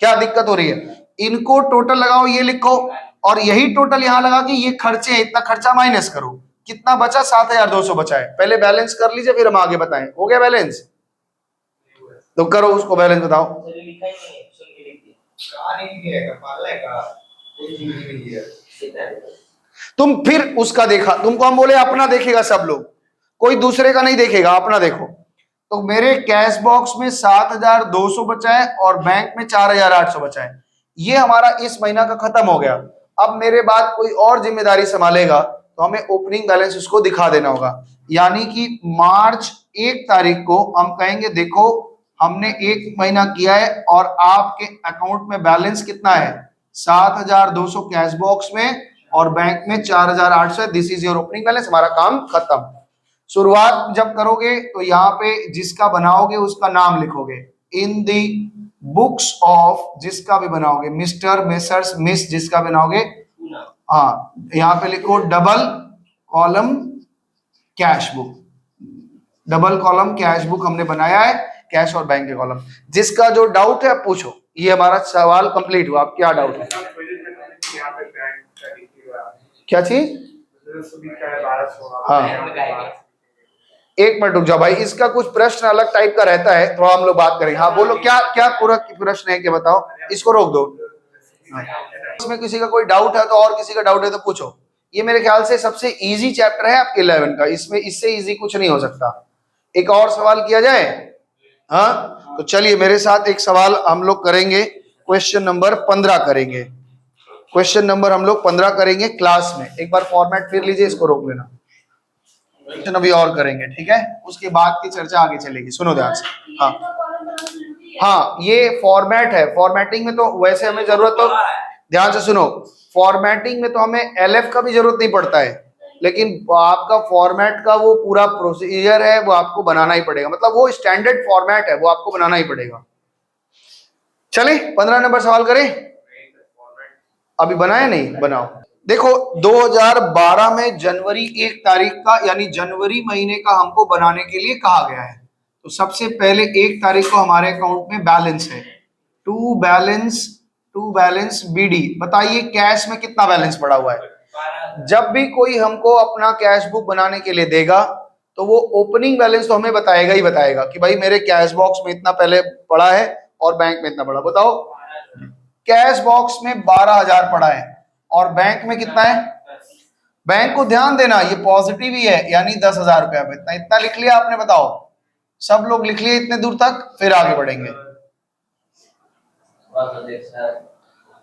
क्या दिक्कत हो रही है। इनको टोटल लगाओ, ये लिखो, और यही टोटल यहां लगा के ये खर्चे, इतना खर्चा माइनस करो, कितना बचा, 7,200 बचा है। पहले बैलेंस कर लीजिए फिर हम आगे बताएं। हो गया बैलेंस, तो करो उसको बैलेंस बताओ। तुम फिर उसका देखा, तुमको हम बोले अपना देखेगा सब लोग, कोई दूसरे का नहीं देखेगा, अपना देखो। तो मेरे कैश बॉक्स में 7,200 बचा है और बैंक में 4,800 बचा है। ये हमारा इस महीना का खत्म हो गया। अब मेरे बाद कोई और जिम्मेदारी संभालेगा तो हमें ओपनिंग बैलेंस उसको दिखा देना होगा। यानी कि मार्च 1 तारीख को हम कहेंगे देखो हमने 1 महीना किया है और आपके अकाउंट में बैलेंस कितना है, 7,200 कैश बॉक्स में और बैंक में 4,800। This is your opening balance. हमारा काम खत्म। शुरुआत जब करोगे तो यहाँ पे जिसका बनाओगे उसका नाम लिखोगे इन दी बुक्स ऑफ, जिसका भी बनाओगे मिस्टर, मिसर्स, मिस, जिसका बनाओगे, हाँ यहाँ पे लिखो double column cash book. Double column cash book हमने बनाया है, कैश और बैंक के कॉलम। जिसका जो डाउट है आप पूछो। ये हमारा सवाल कंप्लीट हुआ। आप क्या डाउट है? क्या चीज? हाँ एक मिनट रुक जाओ भाई, इसका कुछ प्रश्न अलग टाइप का रहता है, थोड़ा हम लोग बात करेंगे। हाँ बोलो क्या क्या पूरा प्रश्न है, क्या बताओ। इसको रोक दो। इसमें किसी का कोई डाउट है तो, और किसी का डाउट है तो पूछो। ये मेरे ख्याल से सबसे इजी चैप्टर है आपके 11 का, इसमें इससे इजी कुछ नहीं हो सकता। एक और सवाल किया जाए? हाँ तो चलिए मेरे साथ एक सवाल हम लोग करेंगे, क्वेश्चन नंबर 15 करेंगे। क्वेश्चन नंबर हम लोग 15 करेंगे क्लास में। एक बार फॉर्मेट फिर लीजिए, इसको रोक लेना। क्वेश्चन अभी और करेंगे, ठीक है, उसके बाद की चर्चा आगे चलेगी। सुनो ध्यान से। हाँ हाँ ये फॉर्मेट है। फॉर्मेटिंग में तो वैसे हमें जरूरत, तो ध्यान से सुनो, फॉर्मेटिंग में तो हमें एलएफ का भी जरूरत नहीं पड़ता है, लेकिन आपका फॉर्मेट का वो पूरा प्रोसीजर है वो आपको बनाना ही पड़ेगा। मतलब वो स्टैंडर्ड फॉर्मेट है, वो आपको बनाना ही पड़ेगा। चले 15 नंबर सवाल करें। अभी बनाया नहीं? बनाओ। देखो 2012 में जनवरी 1 तारीख का, यानी जनवरी महीने का हमको बनाने के लिए कहा गया है। तो सबसे पहले 1 तारीख को हमारे अकाउंट में बैलेंस है टू बैलेंस बीडी। बताइए कैश में कितना बैलेंस पड़ा हुआ है। जब भी कोई हमको अपना कैश बुक बनाने के लिए देगा तो वो ओपनिंग बैलेंस तो हमें बताएगा ही बताएगा कि भाई मेरे कैश बॉक्स में इतना पहले पड़ा है और बैंक में इतना पड़ा। बताओ कैश बॉक्स में 12,000 पड़ा है और बैंक में कितना है? बैंक को ध्यान देना ये पॉजिटिव ही है, यानी 10,000 रुपया। इतना इतना लिख लिया आपने? बताओ सब लोग लिख लिए इतने दूर तक, फिर आगे बढ़ेंगे।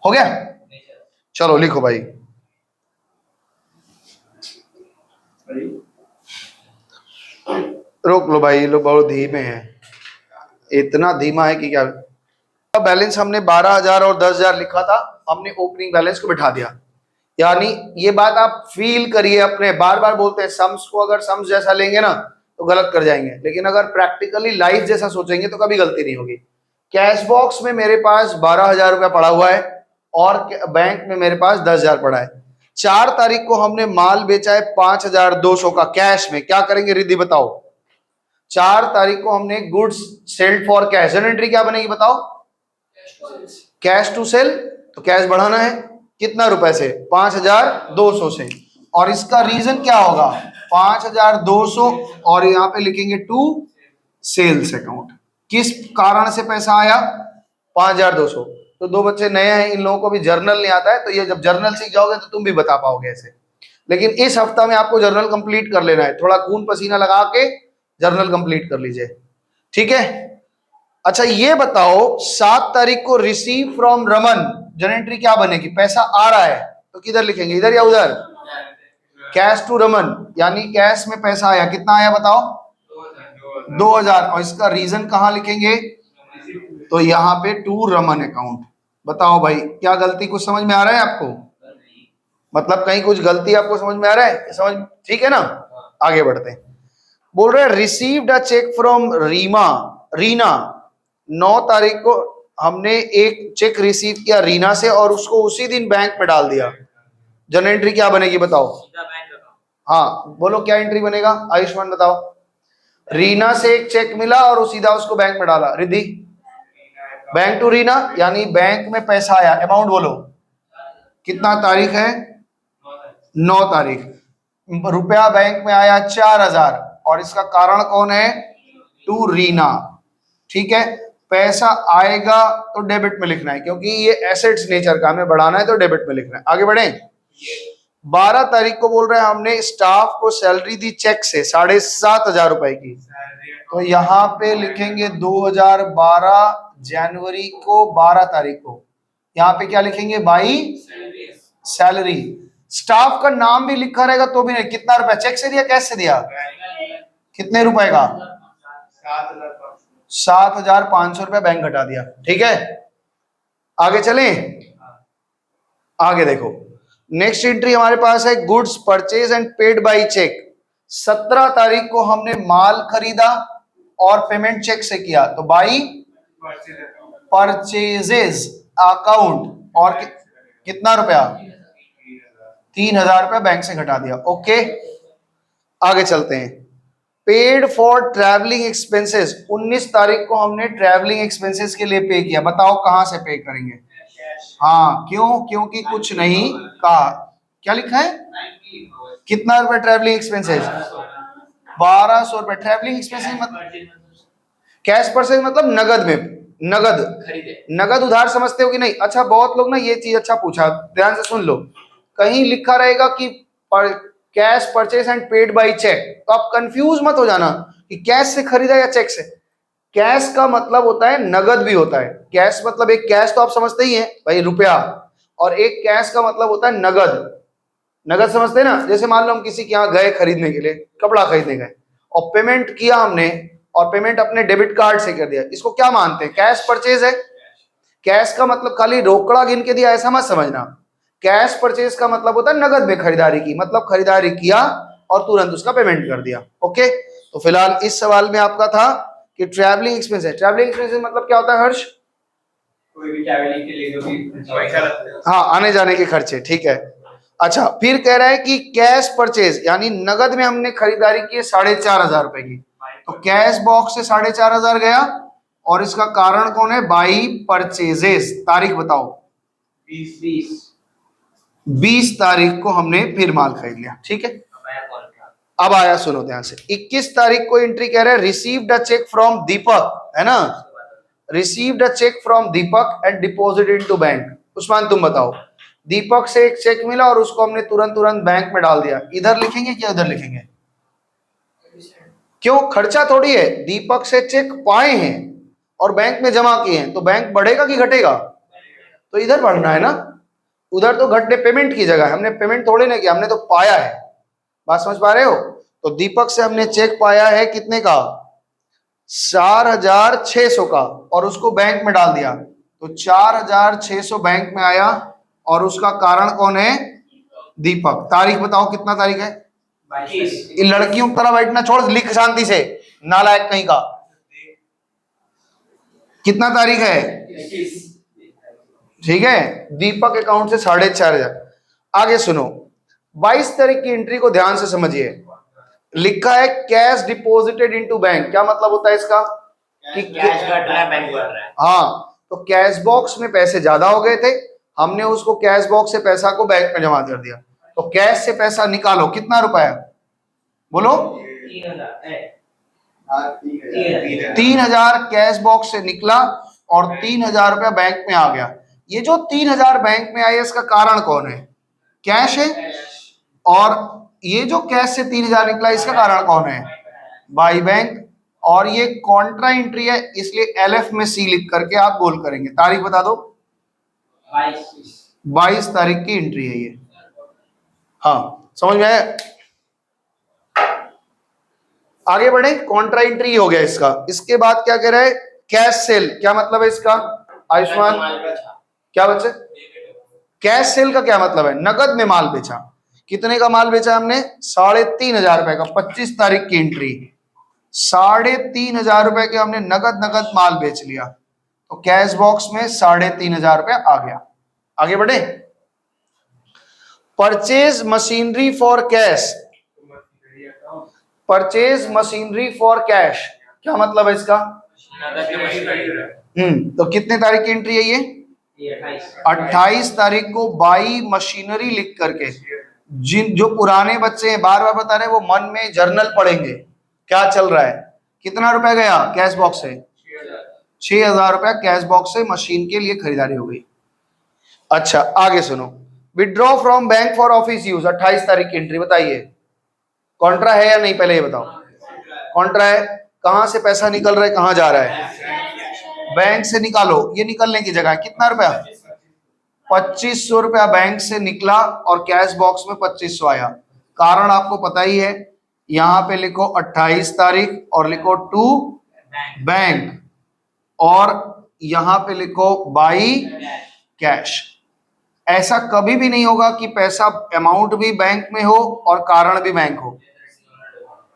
हो गया? चलो लिखो भाई। रोक लो भाई, ये लोग बहुत धीमे हैं, इतना धीमा है कि क्या। बैलेंस हमने 12,000 और 10,000 लिखा था, हमने ओपनिंग बैलेंस को बिठा दिया। यानी ये बात आप फील करिए अपने, बार बार बोलते हैं सम्स को अगर सम्स जैसा लेंगे ना तो गलत कर जाएंगे, लेकिन अगर प्रैक्टिकली लाइफ जैसा सोचेंगे तो कभी गलती नहीं होगी। कैश बॉक्स में मेरे पास 12,000 रुपया पड़ा हुआ है और बैंक में मेरे पास 10,000 पड़ा है। 4 तारीख को हमने माल बेचा है 5,200 का कैश में। क्या करेंगे रिद्धि बताओ? 4 तारीख को हमने goods sold for cash. Entry क्या बनेगी बताओ? Cash to sale. तो कैश बढ़ाना है कितना रुपए से? 5,200 से। और इसका रीजन क्या होगा? 5,200 और यहाँ पे लिखेंगे टू सेल्स अकाउंट। किस कारण से पैसा आया? 5,200। तो 2 बच्चे नए हैं, इन लोगों को भी जर्नल नहीं आता है, तो ये जब जर्नल सीख जाओगे तो तुम भी बता पाओगे ऐसे। लेकिन इस हफ्ता में आपको जर्नल कंप्लीट कर लेना है, थोड़ा खून पसीना लगा के जर्नल कंप्लीट कर लीजिए, ठीक है। अच्छा ये बताओ 7 तारीख को रिसीव फ्रॉम रमन, जनरेटरी क्या बनेगी? पैसा आ रहा है तो किधर लिखेंगे, इधर या उधर? कैश टू रमन, यानी कैश में पैसा आया। कितना आया बताओ? 2,000। और इसका रीजन कहां लिखेंगे? तो यहाँ पे टू रमन अकाउंट। बताओ भाई क्या गलती कुछ समझ में आ रहा है आपको? मतलब कहीं कुछ गलती आपको समझ में आ रहा है? समझ ठीक है ना? आगे बढ़ते हैं। बोल रहे received a cheque from Reena. 9 तारीख को हमने एक चेक रिसीव किया रीना से और उसको उसी दिन बैंक में डाल दिया। जन एंट्री क्या बनेगी बताओ? हाँ बोलो क्या एंट्री बनेगा? आयुष्मान बताओ। रीना से एक चेक मिला और सीधा उसको बैंक में डाला। रिद्धि बैंक टू रीना, यानी बैंक में पैसा आया। अमाउंट बोलो कितना तारीख है? 9 तारीख। रुपया बैंक में आया 4,000 और इसका कारण कौन है? टू रीना, ठीक है। पैसा आएगा तो डेबिट में लिखना है क्योंकि ये एसेट्स नेचर का, हमें बढ़ाना है तो डेबिट में लिखना है। आगे बढ़े। 12 तारीख को बोल रहे हैं हमने स्टाफ को सैलरी दी चेक से 7,500 रुपए की। तो यहाँ पे लिखेंगे 2012 जनवरी को 12 तारीख को, यहाँ पे क्या लिखेंगे भाई, सैलरी। स्टाफ का नाम भी लिखा रहेगा तो भी नहीं। कितना रुपया चेक से दिया, कैश से दिया, कितने रुपए का, 7,500 रुपया बैंक घटा दिया। ठीक है, आगे चलें। आगे देखो, नेक्स्ट एंट्री हमारे पास है goods purchase and paid by cheque. 17 तारीख को हमने माल खरीदा और पेमेंट चेक से किया, तो बाई परचेजेस अकाउंट, और कितना रुपया, 3,000 रुपया बैंक से घटा दिया। ओके, आगे चलते हैं। पेड फॉर ट्रैवलिंग एक्सपेंसेस, 19 तारीख को हमने ट्रैवलिंग एक्सपेंसेस के लिए पे किया। बताओ कहां से पे करेंगे। हाँ, क्यों, क्योंकि कुछ नहीं कहा। क्या लिखा है, कितना रुपए ट्रैवलिंग एक्सपेंसेस, 1200 रुपए। ट्रैवलिंग एक्सपेंसेस मतलब कैश परचेज, मतलब नगद में, नगद उधार समझते हो कि नहीं। अच्छा, बहुत लोग ना ये चीज, अच्छा पूछा, ध्यान से सुन लो। कहीं लिखा रहेगा कि cash purchase and paid by cheque, तो आप कंफ्यूज मत हो जाना कि कैश से खरीदा या चेक से। कैश का मतलब होता है नगद भी होता है। कैश मतलब एक कैश तो आप समझते ही हैं भाई, रुपया, और एक कैश का मतलब होता है नगद। नगद समझते हैं ना। जैसे मान लो हम किसी के यहाँ गए खरीदने के लिए, कपड़ा खरीदने गए और पेमेंट किया हमने, और पेमेंट अपने डेबिट कार्ड से कर दिया, इसको क्या मानते हैं, कैश परचेज है। कैश का मतलब खाली रोकड़ा गिन के दिया ऐसा मत समझना। कैश परचेज का मतलब होता है नगद में खरीदारी की, मतलब खरीदारी किया और तुरंत उसका पेमेंट कर दिया। ओके, तो फिलहाल इस सवाल में आपका था कि ट्रैवलिंग एक्सपेंस है। ट्रैवलिंग एक्सपेंस मतलब क्या होता है हर्ष, कोई भी ट्रैवलिंग के लिए जो भी पैसा लगता है, हाँ, आने जाने के खर्चे। ठीक है, अच्छा, फिर कह रहा है कि कैश परचेज यानी नगद में हमने खरीदारी की 4,500 रुपए की, तो कैश बॉक्स से 4,500 गया, और इसका कारण कौन है, बाई परचेजेस। तारीख बताओ, 20 तारीख को हमने फिर माल खरीद लिया। ठीक है, अब आया, सुनो ध्यान से। 21 तारीख को एंट्री कह रहे हैं received a cheque from Deepak, है ना, received a cheque from Deepak and deposited into bank. Usman तुम बताओ, दीपक से एक चेक मिला और उसको हमने तुरंत बैंक में डाल दिया, इधर लिखेंगे क्या उधर लिखेंगे, क्यों, खर्चा थोड़ी है। दीपक से चेक पाए हैं और बैंक में जमा किए हैं, तो बैंक बढ़ेगा कि घटेगा, तो इधर बढ़ना है ना। उधर तो घटने, पेमेंट की जगह हमने पेमेंट थोड़ी ना किया, हमने तो पाया है। बात समझ पा रहे हो। तो दीपक से हमने चेक पाया है कितने का, 4,600 का, और उसको बैंक में डाल दिया, तो 4,600 बैंक में आया, और उसका कारण कौन है, दीपक। तारीख बताओ, कितना तारीख है, इन लड़कियों की तरह बैठना छोड़, लिख शांति से, नालायक कहीं का। कितना तारीख है, ठीक है, दीपक अकाउंट से 4,500। आगे सुनो, 22 तारीख की एंट्री को ध्यान से समझिए। लिखा है कैश डिपॉजिटेड इनटू बैंक, क्या मतलब होता है इसका, कि कैश घट रहा है, बैंक बढ़ रहा है। हाँ, तो कैश बॉक्स में पैसे ज्यादा हो गए थे, हमने उसको कैश बॉक्स से पैसा को बैंक में जमा कर दिया। तो कैश से पैसा निकालो, कितना रुपया, बोलो, 3,000 कैश बॉक्स से निकला, और 3,000 रुपया बैंक में आ गया। ये जो 3,000 बैंक में आया, इसका कारण कौन है, कैश है, और ये जो कैश से 3,000 निकला, इसका कारण कौन है, बाई बैंक। और ये कॉन्ट्रा एंट्री है, इसलिए LF में C लिख करके आप गोल करेंगे। तारीख बता दो, 22 तारीख की एंट्री है ये। हाँ, समझ में आया। आगे बढ़े, कॉन्ट्रा एंट्री हो गया इसका। इसके बाद क्या कह रहा है, कैश सेल, क्या मतलब है इसका, आयुष्मान, क्या बच्चे, कैश सेल का क्या मतलब है, नगद में माल बेचा। कितने का माल बेचा हमने, 3,500 रुपए का। 25 तारीख की एंट्री, 3,500 रुपए के हमने नगद माल बेच लिया, तो कैश बॉक्स में 3,500 रुपए आ गया। आगे बढ़े, purchase machinery for cash, purchase machinery for cash, क्या मतलब है इसका, तो कितने तारीख की एंट्री है ये, 28 तारीख को बाई मशीनरी लिख करके। जिन जो पुराने बच्चे हैं, बार बार बता रहे हैं, वो मन में जर्नल पढ़ेंगे क्या चल रहा है। कितना रुपया गया कैश बॉक्स से, 6,000 रुपया कैश बॉक्स से मशीन के लिए खरीदारी हो गई। अच्छा, आगे सुनो, withdraw from bank for office use 28 तारीख की एंट्री, बताइए कॉन्ट्रा है या नहीं, पहले ये बताओ। कॉन्ट्रा है, कहां से पैसा निकल रहा है, कहां जा रहा है, बैंक से निकालो। ये निकलने की जगह कितना रुपया, 2500 रुपया बैंक से निकला और कैश बॉक्स में 2500 आया। कारण आपको पता ही है, यहां पे लिखो 28 तारीख और लिखो टू बैंक, और यहां पे लिखो बाई कैश। ऐसा कभी भी नहीं होगा कि पैसा अमाउंट भी बैंक में हो और कारण भी बैंक हो।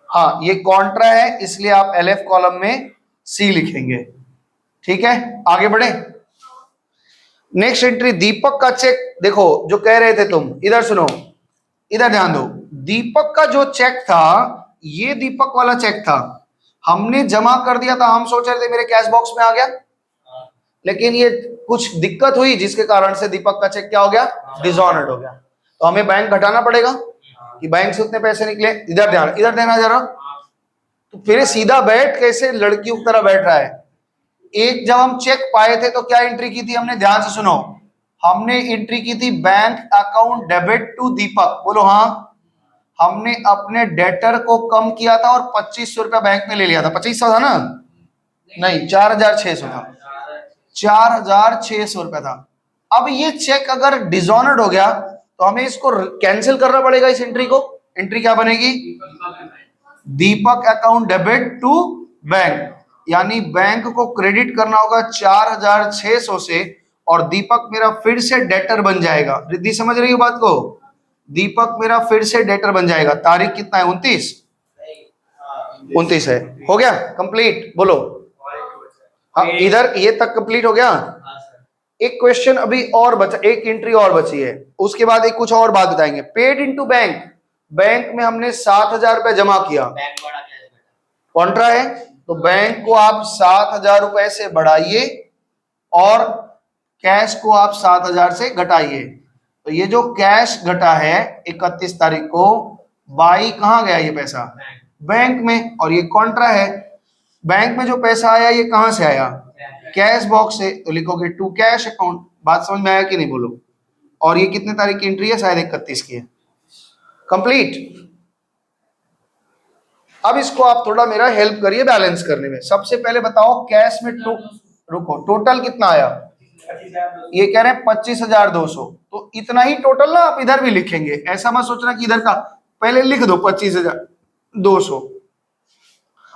हाँ, ये कॉन्ट्रा है, इसलिए आप एलएफ कॉलम में सी लिखेंगे। ठीक है, आगे बढ़े। नेक्स्ट एंट्री, दीपक का चेक। देखो जो कह रहे थे तुम, इधर सुनो, इधर ध्यान दो। दीपक का जो चेक था, ये दीपक वाला चेक था, हमने जमा कर दिया था। हम सोच रहे थे मेरे कैश बॉक्स में आ गया, लेकिन ये कुछ दिक्कत हुई जिसके कारण से दीपक का चेक क्या हो गया, डिसऑनर्ड हो गया। तो हमें बैंक घटाना पड़ेगा कि बैंक से उतने पैसे निकले। इधर ध्यान, इधर देना जरा। तो फिर सीधा बैठ, कैसे लड़कियों की तरह बैठ रहा है। एक जब हम चेक पाए थे तो क्या एंट्री की थी हमने, ध्यान से सुनो। हमने एंट्री की थी बैंक अकाउंट डेबिट टू दीपक, बोलो हाँ। हमने अपने डेटर को कम किया था और 2500 रुपया बैंक में ले लिया था। 2500 था ना, नहीं 4600 था, 4600 रुपया था। अब ये चेक अगर डिसऑनर्ड हो गया तो हमें इसको कैंसिल करना पड़ेगा, इस एंट्री को। एंट्री क्या बनेगी, दीपक अकाउंट डेबिट टू बैंक, यानी बैंक को क्रेडिट करना होगा 4600 से, और दीपक मेरा फिर से डेटर बन जाएगा। रिद्धि समझ रही हो बात को, दीपक मेरा फिर से डेटर बन जाएगा। तारीख कितना है, 29 है। हो गया कंप्लीट, बोलो हाँ। इधर ये तक कंप्लीट हो गया। एक क्वेश्चन अभी और बचा, एक एंट्री और बची है, उसके बाद एक कुछ और बात बताएंगे। पेड इनटू बैंक, बैंक में हमने 7000 रुपए जमा किया, कॉन्ट्रा है, तो बैंक को आप 7000 रुपए से बढ़ाइए और कैश को आप 7000 से घटाइए। तो ये जो कैश घटा है 31 तारीख को, बाई कहां गया ये पैसा, बैंक में, और ये कॉन्ट्रा है। बैंक में जो पैसा आया ये कहां से आया, कैश बॉक्स से, तो लिखोगे टू कैश अकाउंट। बात समझ में आया कि नहीं, बोलो। और ये कितने तारीख की एंट्री है, शायद 31 की है। कंप्लीट। अब इसको आप थोड़ा मेरा हेल्प करिए बैलेंस करने में। सबसे पहले बताओ कैश में रुको, टोटल कितना आया, ये कह रहे हैं 25,200, तो इतना ही टोटल ना आप इधर भी लिखेंगे। ऐसा मत सोचना कि इधर का, पहले लिख दो 25,200।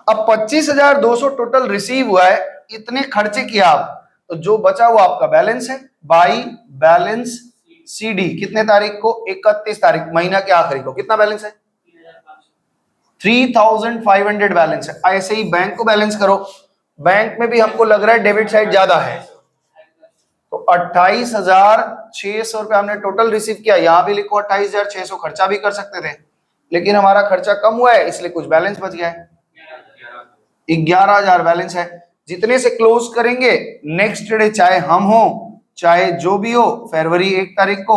अब 25,200 टोटल रिसीव हुआ है, इतने खर्चे किया आप, तो जो बचा वो आपका बैलेंस है। बाई बैलेंस सीडी, कितने तारीख को, 31 तारीख, महीना के आखिरी को। कितना बैलेंस है, 3500 बैलेंस है। ऐसे ही बैंक को बैलेंस करो, बैंक में भी हमको लग रहा है डेबिट साइड ज्यादा है, तो 28,600 रुपया हमने टोटल रिसीव किया। यहां भी लिखो 28,600, खर्चा भी कर सकते थे, लेकिन हमारा खर्चा कम हुआ है इसलिए कुछ बैलेंस बच गया है। 11,000 बैलेंस है। जितने से क्लोज करेंगे नेक्स्ट डे, चाहे हम हो चाहे जो भी हो, फरवरी 1 तारीख को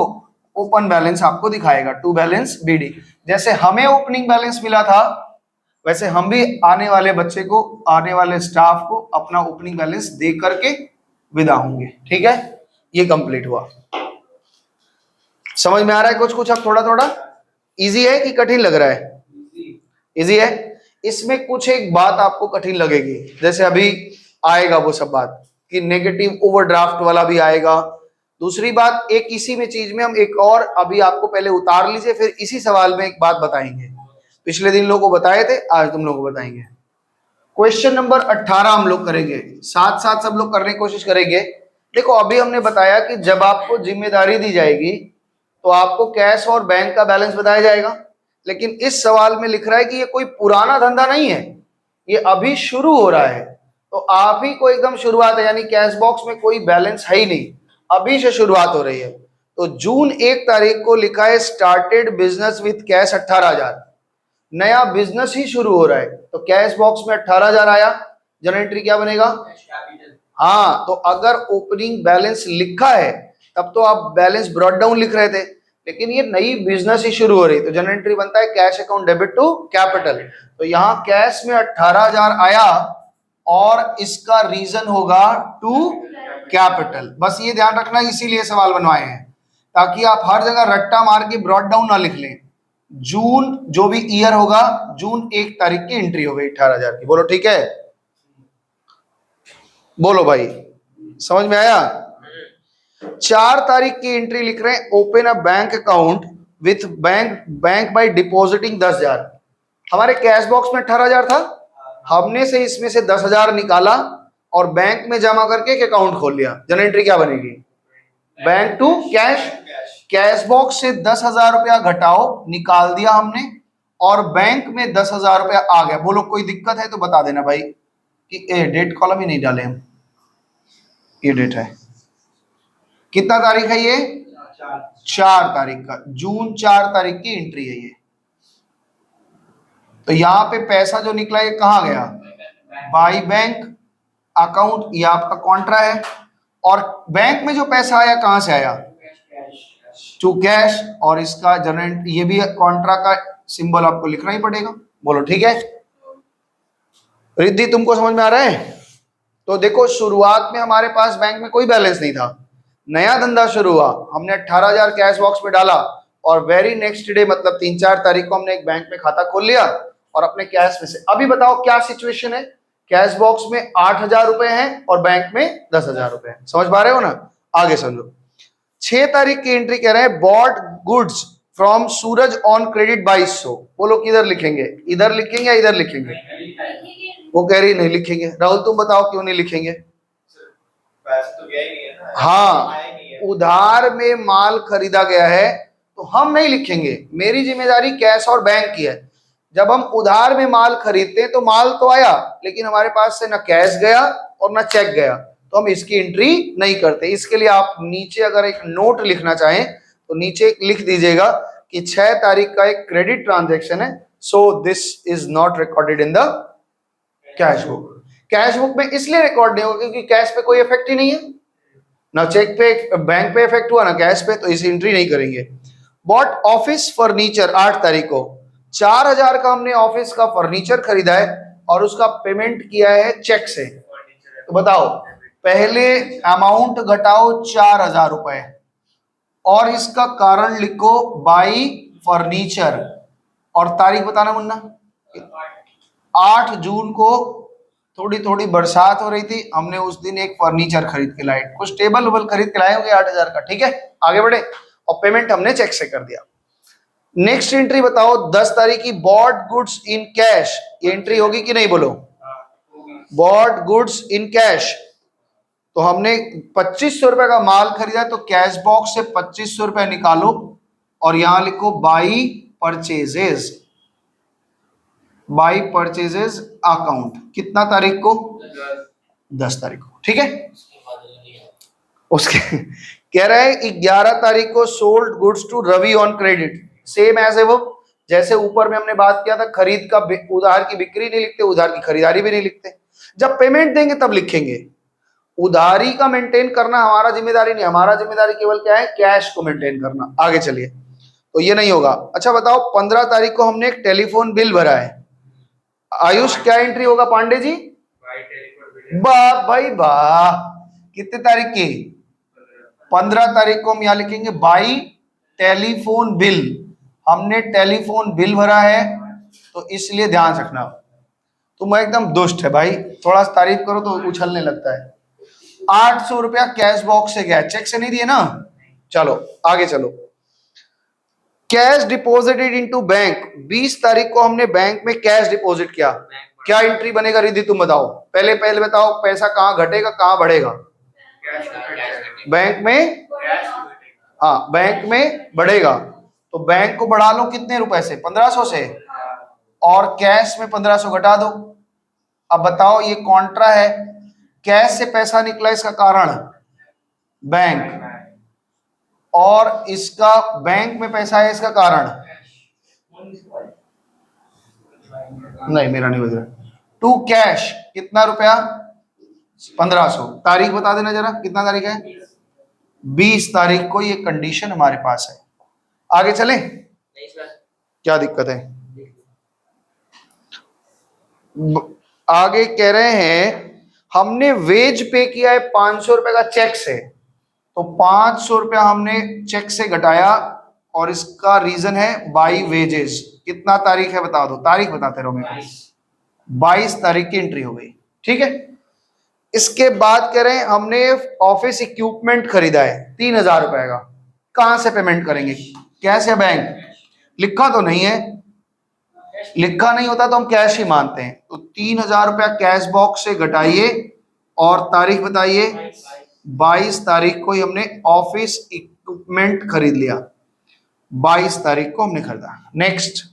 ओपन बैलेंस आपको दिखाएगा, टू बैलेंस बीडी। जैसे हमें ओपनिंग बैलेंस मिला था, वैसे हम भी आने वाले बच्चे को, आने वाले स्टाफ को अपना ओपनिंग बैलेंस दे करके विदा होंगे। ठीक है, ये कंप्लीट हुआ। समझ में आ रहा है कुछ कुछ, अब थोड़ा थोड़ा। इजी है कि कठिन लग रहा है, इजी है। इसमें कुछ एक बात आपको कठिन लगेगी, जैसे अभी आएगा वो सब बात कि नेगेटिव ओवरड्राफ्ट वाला भी आएगा। दूसरी बात, एक इसी में चीज में हम एक और, अभी आपको पहले उतार लीजिए, फिर इसी सवाल में एक बात बताएंगे। पिछले दिन लोगों को बताए थे, आज तुम लोगों को बताएंगे। क्वेश्चन नंबर 18 हम लोग करेंगे, साथ साथ सब लोग करने की कोशिश करेंगे। देखो अभी हमने बताया कि जब आपको जिम्मेदारी दी जाएगी तो आपको कैश और बैंक का बैलेंस बताया जाएगा, लेकिन इस सवाल में लिख रहा है कि ये कोई पुराना धंधा नहीं है, ये अभी शुरू हो रहा है। तो आप ही को एकदम शुरुआत है, यानी कैश बॉक्स में कोई बैलेंस है ही नहीं, अभी से शुरुआत हो रही है। तो जून 1 तारीख को लिखा है स्टार्टेड बिजनेस विथ कैश 18,000, नया बिजनेस ही शुरू हो रहा है। तो कैश बॉक्स में 18,000 आया, जनरल एंट्री क्या बनेगा, हाँ। तो अगर ओपनिंग बैलेंस लिखा है तब तो आप बैलेंस ब्रॉट डाउन लिख रहे थे, लेकिन ये नई बिजनेस ही शुरू हो रही, तो जनरल एंट्री बनता है cash account debit to capital. तो यहाँ कैश में 18,000 आया और इसका रीजन होगा टू कैपिटल। बस ये ध्यान रखना, इसीलिए सवाल बनवाए हैं। ताकि आप हर जगह रट्टा मार के ब्रॉड डाउन ना लिख लें। जून जो भी ईयर होगा, जून 1 तारीख की एंट्री हो गई 18,000 की। बोलो ठीक है, बोलो भाई, समझ में आया? 4 तारीख की एंट्री लिख रहे हैं, open a bank account with bank by depositing 10,000। हमारे कैश बॉक्स में 18,000 था, हमने से इसमें से 10,000 निकाला और बैंक में जमा करके एक अकाउंट खोल लिया। जनरल एंट्री क्या बनेगी? Bank to cash. Cash box से 10,000 रुपया घटाओ, निकाल दिया हमने, और बैंक में 10,000 रुपया आ गया। बोलो कोई दिक्कत है तो बता देना भाई कि डेट कॉलम ही नहीं डाले हम, ये डेट है। कितना तारीख है ये? 4 तारीख का, जून 4 तारीख की एंट्री है ये। तो यहां पे पैसा जो निकला ये कहां गया? बाई बैंक अकाउंट, ये आपका कॉन्ट्रा है। और बैंक में जो पैसा आया कहां से आया? To cash. और इसका जनरल, ये भी कॉन्ट्रा का सिंबल आपको लिखना ही पड़ेगा। बोलो ठीक है, रिद्धि तुमको समझ में आ रहा है? तो देखो, शुरुआत में हमारे पास बैंक में कोई बैलेंस नहीं था, नया धंधा शुरू हुआ, हमने 18,000 कैश बॉक्स में डाला और वेरी नेक्स्ट डे मतलब 3-4 तारीख को हमने एक बैंक में खाता खोल लिया और अपने कैश में से। अभी बताओ क्या सिचुएशन है? कैश बॉक्स में 8,000 रुपए हैं और बैंक में 10,000 रुपए हैं। समझ पा रहे हो ना? आगे समझो। 6 तारीख की एंट्री कह रहे हैं, bought goods from Suraj on credit 2200। बोलो किधर लिखेंगे? इधर लिखेंगे या इधर लिखेंगे? वो कह रही नहीं लिखेंगे। राहुल तुम बताओ क्यों नहीं लिखेंगे? तो गया ही नहीं है ना। हाँ, उधार में माल खरीदा गया है तो हम नहीं लिखेंगे, मेरी जिम्मेदारी कैश और बैंक की है। जब हम उधार में माल खरीदते हैं तो माल तो आया, लेकिन हमारे पास से ना कैश गया और ना चेक गया, तो हम इसकी एंट्री नहीं करते। इसके लिए आप नीचे अगर एक नोट लिखना चाहें तो नीचे एक लिख दीजिएगा कि 6 तारीख का एक क्रेडिट ट्रांजैक्शन है, so this is not recorded in the cash book. Cash book में इसलिए रिकॉर्ड नहीं होगा क्योंकि कैश पे कोई इफेक्ट ही नहीं है, ना चेक पे, बैंक पे इफेक्ट हुआ ना कैश पे, तो इसे एंट्री नहीं करेंगे। बॉट ऑफिस फर्नीचर 8 तारीख को 4,000 का हमने ऑफिस का फर्नीचर खरीदा है और उसका पेमेंट किया है चेक से। तो बताओ, पहले अमाउंट घटाओ 4,000 रुपए और इसका कारण लिखो बाई फर्नीचर, और तारीख बताना मुन्ना। 8 जून को थोड़ी थोड़ी बरसात हो रही थी, हमने उस दिन एक फर्नीचर खरीद के लाए, कुछ टेबल वबल खरीद के लाए होंगे 8,000 का। ठीक है, आगे बढ़े, और पेमेंट हमने चेक से कर दिया। नेक्स्ट एंट्री बताओ, 10 तारीख की, बॉट गुड्स इन कैश। ये एंट्री होगी कि नहीं? बोलो, बॉट गुड्स इन कैश। तो हमने 2,500 रुपए का माल खरीदा, तो कैश बॉक्स से 2,500 रुपए निकालो और यहां लिखो by purchases, by purchases account. कितना तारीख को? 10 तारीख को। ठीक है, उसके कह रहे हैं 11 तारीख को sold goods to Ravi on credit, same as above. जैसे ऊपर में हमने बात किया था, खरीद का उधार की बिक्री नहीं लिखते, उधार की खरीदारी भी नहीं लिखते, जब पेमेंट देंगे तब लिखेंगे। उधारी का मेंटेन करना हमारा जिम्मेदारी नहीं, हमारा जिम्मेदारी केवल क्या है? कैश को मेंटेन करना। आगे चलिए, तो ये नहीं होगा। अच्छा बताओ, 15 तारीख को हमने एक टेलीफोन बिल भरा है, आयुष क्या एंट्री होगा पांडे जी? वाह भाई वाह, कितने तारीख की? 15 तारीख को हम यहां लिखेंगे बाई टेलीफोन बिल। हमने टेलीफोन बिल भरा है, तो इसलिए ध्यान रखना। तुम एकदम दुष्ट है भाई, थोड़ा सा तारीफ करो तो उछलने लगता है। 800 रुपया कैश बॉक्स से गया, चेक से नहीं दिए ना। चलो आगे चलो। कैश डिपॉजिटेड इनटू बैंक, 20 तारीख को हमने बैंक में कैश डिपॉजिट किया। क्या एंट्री बनेगा रिद्धि तुम बताओ? पहले बताओ, पैसा कहां घटेगा कहां बढ़ेगा? बैंक में। हाँ, बैंक में बढ़ेगा, तो बैंक को बढ़ा लो कितने रुपए से? 1,500 से, और कैश में 1,500 घटा दो। अब बताओ, ये कॉन्ट्रा है, कैश से पैसा निकला, इसका कारण बैंक, और इसका बैंक में पैसा है, इसका कारण नहीं, मेरा नहीं बज रहा। टू कैश कितना रुपया? 1,500। तारीख बता देना जरा, कितना तारीख है? 20 तारीख को ये कंडीशन हमारे पास है। आगे चले, क्या दिक्कत है? आगे कह रहे हैं हमने वेज पे किया है 500 रुपए का चेक से, तो 500 रुपया हमने चेक से घटाया और इसका रीजन है बाई वेजेस। कितना तारीख है बता दो, तारीख बताते रहो मेरे को। 22 तारीख की एंट्री हो गई, ठीक है। इसके बाद कह रहे हैं हमने ऑफिस इक्विपमेंट खरीदा है 3000 रुपए का। कहां से पेमेंट करेंगे, कैश या बैंक? लिखा तो नहीं है, लिखा नहीं होता तो हम कैश ही मानते हैं। तो 3000 रुपया कैश बॉक्स से घटाइए और तारीख बताइए। 22 तारीख को ही हमने ऑफिस इक्विपमेंट खरीद लिया, 22 तारीख को हमने खरीदा। नेक्स्ट,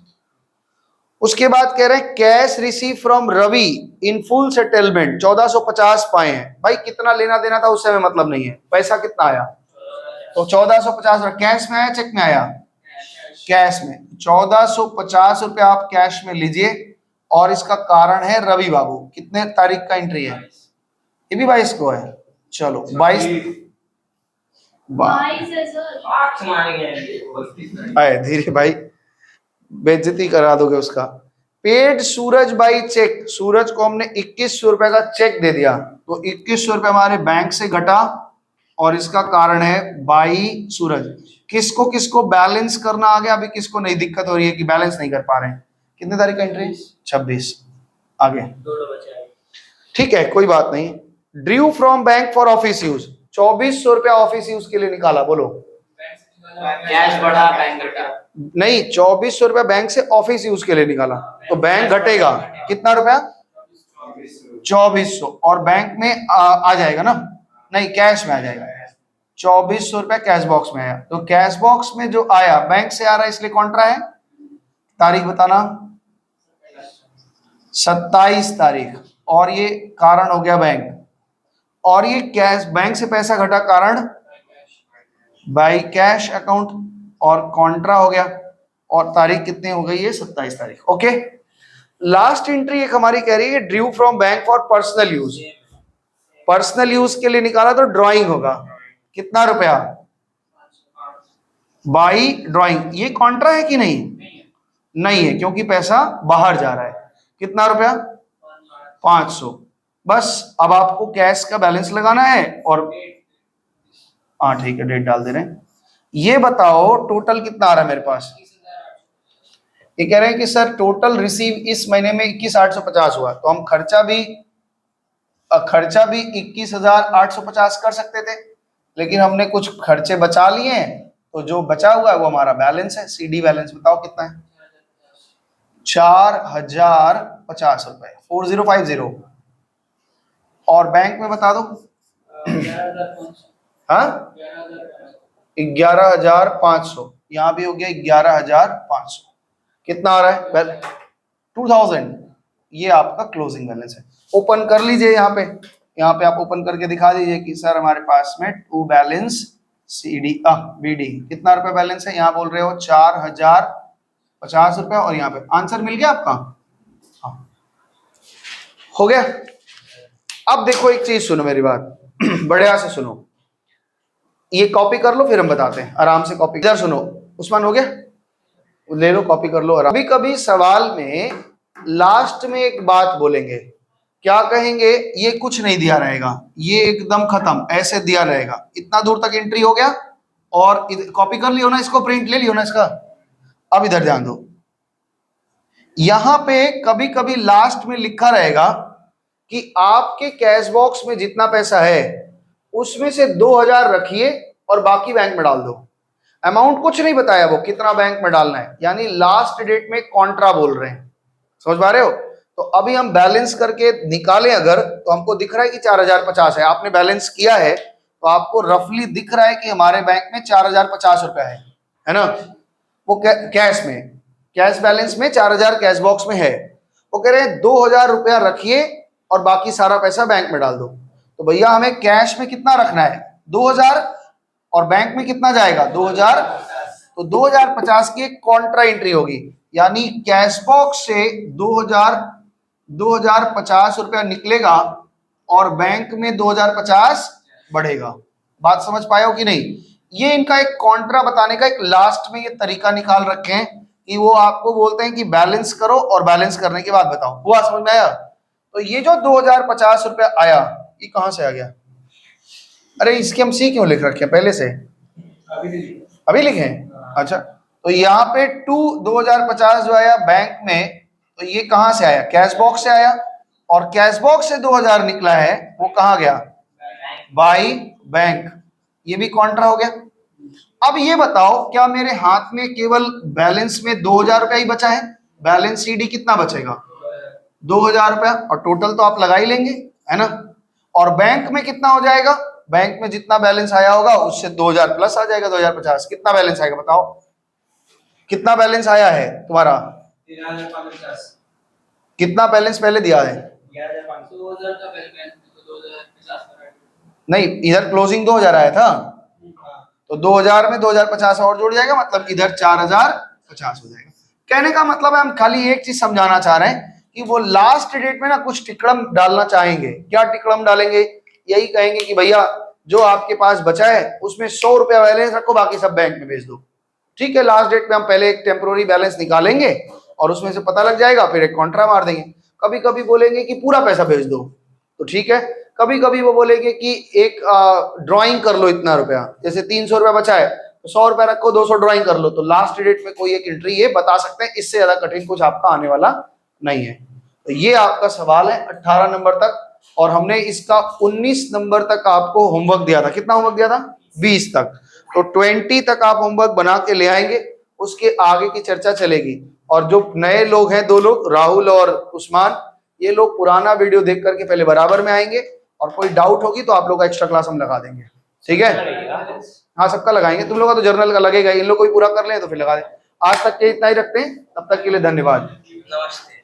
उसके बाद कह रहे हैं cash receive from Ravi in full settlement 1450 पाए हैं। भाई कितना लेना देना था उससे हमें मतलब नहीं है, पैसा कितना आया तो 1450 कैश में आया चेक में आया, कैश में। 1450 रुपया आप कैश में लीजिए और इसका कारण है रवि बाबू। कितने तारीख का एंट्री है, ये भी 22 को है। चलो 22 आए धीरे भाई, बेइज्जती करा दोगे उसका। पेड सूरज बाई चेक, सूरज को हमने 2100 रुपए का चेक दे दिया, तो 2100 रुपए हमारे बैंक से घटा और इसका कारण है बाई सूरज। किसको किसको बैलेंस करना आ गया, अभी किसको नहीं दिक्कत हो रही है कि बैलेंस नहीं कर पा रहे हैं? कितने तारीख का एंट्री? 26। आगे ठीक है, कोई बात नहीं। Due from bank for office use 2400 रुपया ऑफिस यूज के लिए निकाला, बोलो। कैश बढ़ा बैंक घटा, नहीं 2400 रुपया बैंक से ऑफिस यूज के लिए निकाला, तो बैंक घटेगा कितना रुपया? 2400 और बैंक में आ जाएगा ना, नहीं कैश में आ जाएगा। 2400 रुपया कैश बॉक्स में आया, तो कैश बॉक्स में जो आया बैंक से आ रहा है इसलिए कॉन्ट्रा है। तारीख बताना 27 तारीख, और ये कारण हो गया बैंक, और ये कैश बैंक से पैसा घटा कारण बाई कैश अकाउंट और कॉन्ट्रा हो गया, और तारीख कितनी हो गई है? 27 तारीख। ओके, लास्ट एंट्री एक हमारी कह रही है due from bank for personal use. Personal use के लिए निकाला तो ड्राइंग होगा, कितना रुपया? By drawing. ये कॉन्ट्रा है कि नहीं? नहीं है, क्योंकि पैसा बाहर जा रहा है। कितना रुपया? 500। बस अब आपको कैश का बैलेंस लगाना है और हाँ ठीक है, डेट डाल दे रहे हैं। ये बताओ टोटल कितना आ रहा है मेरे पास? ये कह रहे हैं कि सर टोटल रिसीव इस महीने में 21,850 हुआ, तो हम खर्चा भी 21,850 कर सकते थे, लेकिन हमने कुछ खर्चे बचा लिए हैं, तो जो बचा हुआ है वो हमारा बैलेंस है। सीडी बैलेंस बताओ कितना है? 4050 रुपए, 4050। और बैंक में बता दो। हाँ 11,500, यहाँ भी हो गया 11,500। कितना आ रहा है? 2000। ये आपका क्लोजिंग बैलेंस है। ओपन कर लीजिए यहाँ पे आप ओपन करके दिखा दीजिए कि सर हमारे पास में टू बैलेंस CD BD कितना रुपए बैलेंस है। यहाँ बोल रहे हो 4050 रुपए, और यहाँ पे आंसर मिल गया आपका। हाँ हो गया। अब देखो एक चीज सुनो मेरी बात, बढ़िया से सुनो, ये कॉपी कर लो फिर हम बताते हैं, आराम से कॉपी। इधर सुनो उस्मान, हो गया? ले लो कॉपी कर लो। कभी कभी सवाल में लास्ट में एक बात बोलेंगे, क्या कहेंगे? ये कुछ नहीं दिया रहेगा, ये एकदम खत्म, ऐसे दिया रहेगा। इतना दूर तक एंट्री हो गया, और कॉपी कर लियो ना, इसको प्रिंट ले लियो ना इसका। अब इधर ध्यान दो, यहां पे कभी कभी लास्ट में लिखा रहेगा कि आपके कैश बॉक्स में जितना पैसा है उसमें से 2000 रखिए और बाकी बैंक में डाल दो। अमाउंट कुछ नहीं बताया वो कितना बैंक में डालना है, यानी लास्ट डेट में कॉन्ट्रा बोल रहे हैं। समझ पा रहे हो? तो अभी हम बैलेंस करके निकालें अगर, तो हमको दिख रहा है कि 4050 है। आपने बैलेंस किया है तो आपको रफली दिख रहा है कि हमारे बैंक में 4050 रुपया है ना? वो कैश में, कैश बैलेंस में 4000 कैश बॉक्स में है। वो कह रहे हैं 2000 रुपया रखिए और बाकी सारा पैसा बैंक में डाल दो। तो भैया हमें कैश में कितना रखना है? 2000, और बैंक में कितना जाएगा? 2000। तो 2050 की एक कॉन्ट्रा एंट्री होगी, यानी कैश बॉक्स से 2050 रुपया निकलेगा और बैंक में 2050 बढ़ेगा। बात समझ पाए हो कि नहीं? ये इनका एक कॉन्ट्रा बताने का एक लास्ट में ये तरीका निकाल रखे हैं कि वो आपको बोलते हैं कि बैलेंस करो और बैलेंस करने के बाद बताओ। हुआ समझ में आया? तो ये जो 2050 रुपया आया, ये कहां से आ गया? अरे इसके हम सी क्यों लिख रखे हैं पहले से? अभी नहीं। अभी लिखे हैं? अच्छा, तो यहाँ पे 2050 जो आया बैंक में, तो ये कहाँ से आया? कैश बॉक्स से आया, और कैश बॉक्स से 2000 निकला है, वो कहाँ गया? By bank. ये भी कॉन्ट्रा हो गया। अब ये बताओ, क्या मेरे हाथ में केवल बैलेंस में 2000 रुपया ही बचा है? बैलेंस सीडी कितना बचेगा? 2000 रुपया, और टोटल तो आप लगा ही लेंगे, है ना? और बैंक में कितना हो जाएगा? बैंक में जितना बैलेंस आया होगा उससे 2000 प्लस आ जाएगा, 2050। कितना बैलेंस आएगा बताओ? कितना बैलेंस आया है तुम्हारा? 13,550। कितना बैलेंस पहले दिया है? 11,500। 2000 का बैलेंस तो 2050 का। नहीं, इधर क्लोजिंग 2000 आया था, तो 2000 में 2050 और जुड़ जाएगा, मतलब इधर 4050 हो जाएगा। कहने का मतलब है, हम खाली एक चीज समझाना चाह रहे हैं कि वो लास्ट डेट में ना कुछ टिकड़म डालना चाहेंगे। क्या टिकड़म डालेंगे? यही कहेंगे कि भैया जो आपके पास बचा है उसमें 100 रुपया बैलेंस रखो, बाकी सब बैंक में भेज दो। ठीक है, लास्ट डेट में हम पहले एक टेम्पोररी बैलेंस निकालेंगे और उसमें से पता लग जाएगा, फिर एक कॉन्ट्रा मार देंगे। कभी कभी बोलेंगे कि पूरा पैसा भेज दो, तो ठीक है। कभी कभी वो बोलेंगे कि एक ड्राइंग कर लो इतना रुपया, जैसे 300 रुपया बचा है तो 100 रुपया रखो, 200 ड्राइंग कर लो। तो लास्ट डेट में कोई एक एंट्री ये बता सकते हैं, इससे ज्यादा कठिन कुछ आपका आने वाला नहीं है। तो ये आपका सवाल है 18 नंबर तक, और हमने इसका 19 नंबर तक आपको होमवर्क दिया था। कितना होमवर्क दिया था? 20 तक। तो 20 तक आप होमवर्क बना के ले आएंगे, उसके आगे की चर्चा चलेगी। और जो नए लोग हैं, 2 लोग, राहुल और उस्मान, ये लोग पुराना वीडियो देख करके पहले बराबर में आएंगे, और कोई डाउट होगी तो आप लोग का एक्स्ट्रा क्लास हम लगा देंगे। ठीक है? हाँ, सबका लगाएंगे। तुम लोग का तो जर्नल का लगेगा, इन लोग कोई पूरा कर ले तो फिर लगा दें। आज तक के इतना ही रखते हैं, तब तक के लिए धन्यवाद। नमस्ते।